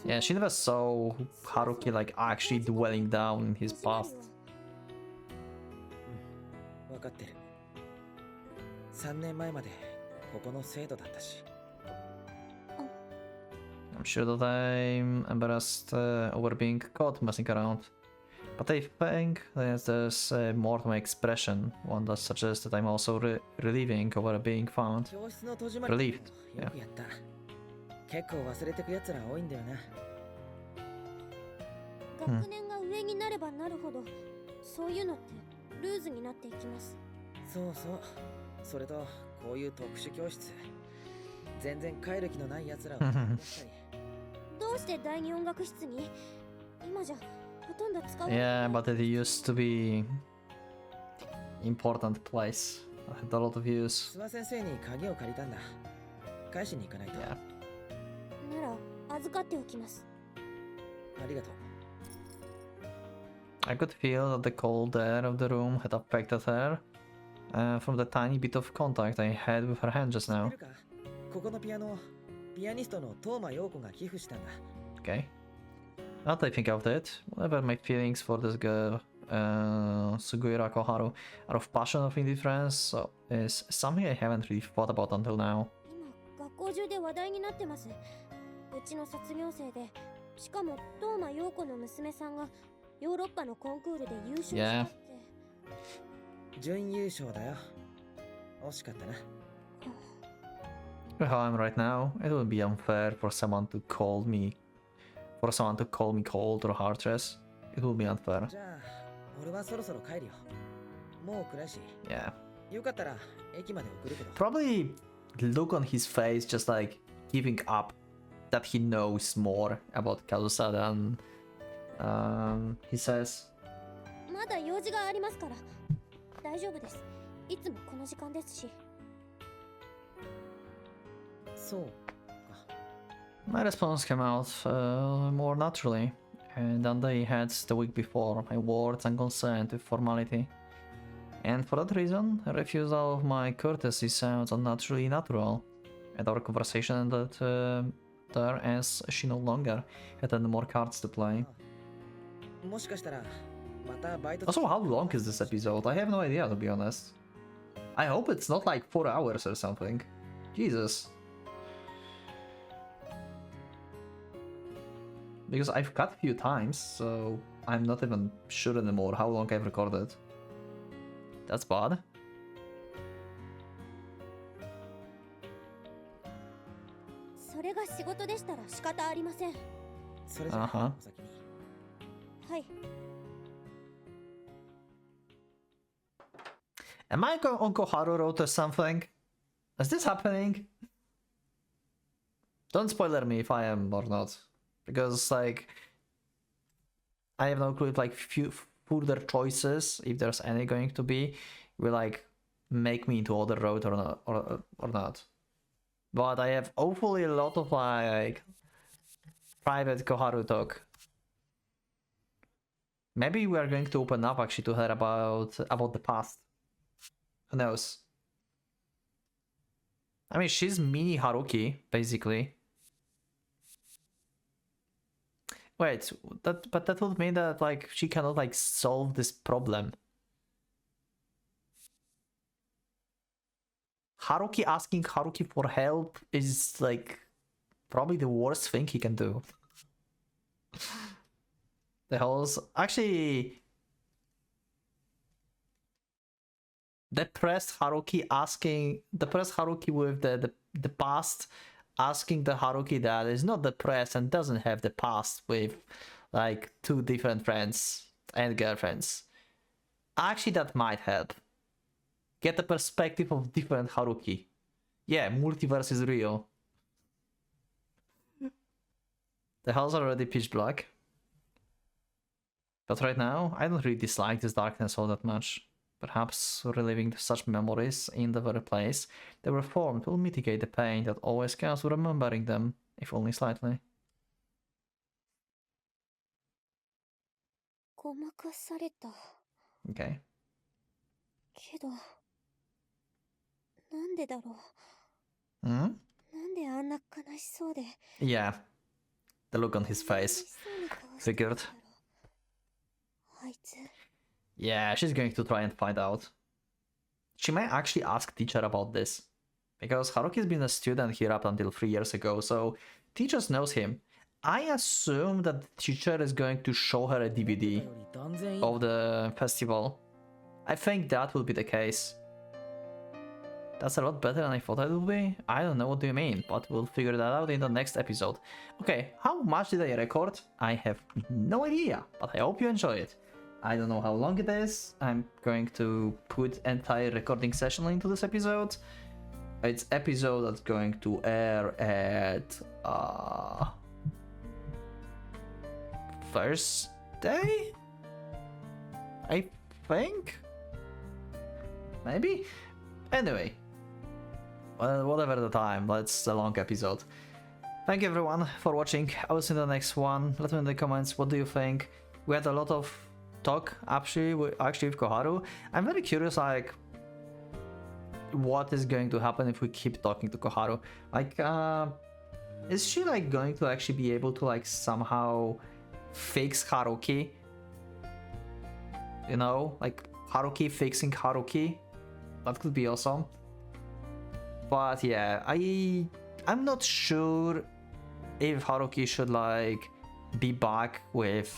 Yeah, she never saw Haruki like actually dwelling down in his past. 分かってる3年前までここの生徒だったし I'm sure that I'm embarrassed over being caught messing around. But I think there's more to my expression, one that suggests that I'm also relieving over being found. 教室の戸締まり Relieved. よくやった結構忘れてくやつら多いんだよな学年が上になればなるほどそういうのってルーズになっていきますそうそうそれとこういう特殊教室全然帰る気のないやつらを出したりどうして第二音楽室に今じゃほとんど使わない Yeah, but it used to be important place. I had a lot of use. 諏訪先生に鍵を借りたんだ返しに行かないと Yeah. なら預かっておきますありがとう I could feel that the cold air of the room had affected her from the tiny bit of contact I had with her hand just 知って now. るかここのピアノピアニストの東間陽子が寄付したんだ Okay. Now that I think of it, whatever my feelings for this girl, Sugiura Koharu, are of passion or indifference, so is something I haven't really thought about until now. 今学校中で話題になってますうちの卒業生でしかも東間陽子の娘さんがヨーロッパのコンクールで優勝したって、準優勝だよ惜しかったな How I'm right now, it would be unfair for someone to call me cold or heartless. It would be unfair. じゃあ俺はそろそろ帰るよもう暗いし Yeah. よかったら駅まで送るけど Probably look on his face just like giving up that he knows more about Kazusa than he says. まだ用事がありますから大丈夫ですいつもこの時間ですしそうか My response came out more naturally than they had the week before, my words unconcerned with formality. And for that reason, a refusal of my courtesy sounds unnaturally natural. And our conversation ended there as she no longer had any more cards to play. もしかしたらまたバイト Also, how long is this episode? I have no idea, to be honest. I hope it's not like 4 hours or something. Jesus. Because I've cut a few times, so I'm not even sure anymore how long I've recorded. That's bad. それが仕事でしたら仕方ありませんそれじゃあ、 Uh-huh. お先にはい Am I on Koharu Road or something? Is this happening? Don't spoiler me if I am or not. Because, like, I have no clue if, like, few further choices, if there's any going to be, will, like, make me into other road or not. Or not. But I have hopefully a lot of, like, private Koharu talk. Maybe we are going to open up, actually, to her about the past. Who knows? I mean, she's mini-Haruki, basically. Wait, but that would mean that, like, she cannot, like, solve this problem. Haruki asking Haruki for help is, like, probably the worst thing he can do. The hell's... Actually... depressed Haruki with the past, asking the Haruki that is not depressed and doesn't have the past with like 2 different friends and girlfriends. Actually, that might help. Get the perspective of different Haruki. Yeah, multiverse is real. The halls are already pitch black. But right now, I don't really dislike this darkness all that much. Perhaps reliving such memories in the very place they were formed will mitigate the pain that always comes with remembering them, if only slightly. ごまかされた Okay. けどなんでだろう Hmm? なんであんな悲しそうで Yeah. The look on his 悲 face. しそうな顔してるんだろ Figured. うあいつ Yeah, she's going to try and find out. She might actually ask teacher about this. Because Haruki's been a student here up until 3 years ago, so teacher knows him. I assume that the teacher is going to show her a DVD より断然いい of the festival. I think that will be the case. That's a lot better than I thought it would be. I don't know what do you mean, but we'll figure that out in the next episode. Okay, how much did I record? I have no idea, but I hope you enjoy it. I don't know how long it is. I'm going to put entire recording session into this episode. It's episode that's going to air at Thursday, I think. Maybe. Anyway, well, whatever the time. That's a long episode. Thank you everyone for watching. I will see you in the next one. Let me know in the comments what do you think. We had a lot of talk actually with Koharu. I'm very curious, like, what is going to happen if we keep talking to Koharu. Like, is she like going to actually be able to like somehow fix Haruki? You know, like Haruki fixing Haruki. That could be awesome. But yeah, I'm not sure if Haruki should like be back with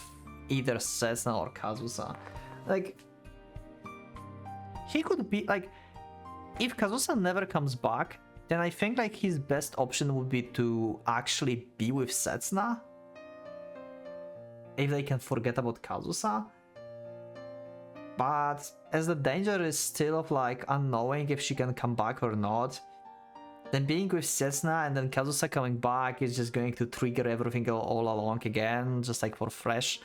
either Setsuna or Kazusa. Like, he could be like, if Kazusa never comes back, then I think like his best option would be to actually be with Setsuna. If they can forget about Kazusa. But as the danger is still of like unknowing if she can come back or not, then being with Setsuna and then Kazusa coming back is just going to trigger everything all along again, just like for fresh.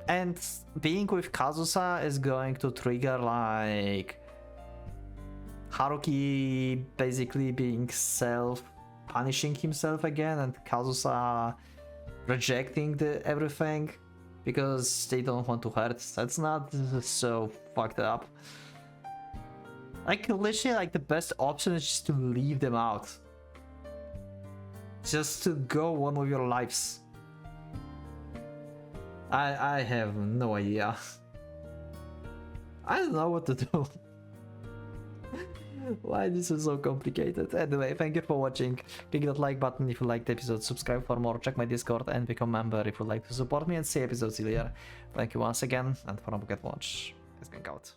And being with Kazusa is going to trigger like Haruki basically being punishing himself again, and Kazusa rejecting everything because they don't want to hurt Setsuna. This is so fucked up. Like, literally, like, the best option is just to leave them out. Just to go on with your lives. I have no idea. I don't know what to do. Why this is so complicated? Anyway, thank you for watching. Click that like button if you liked the episode, subscribe for more, check my Discord, and become a member if you'd like to support me and see episodes earlier. Thank you once again, and for PocketWatch, it's going out.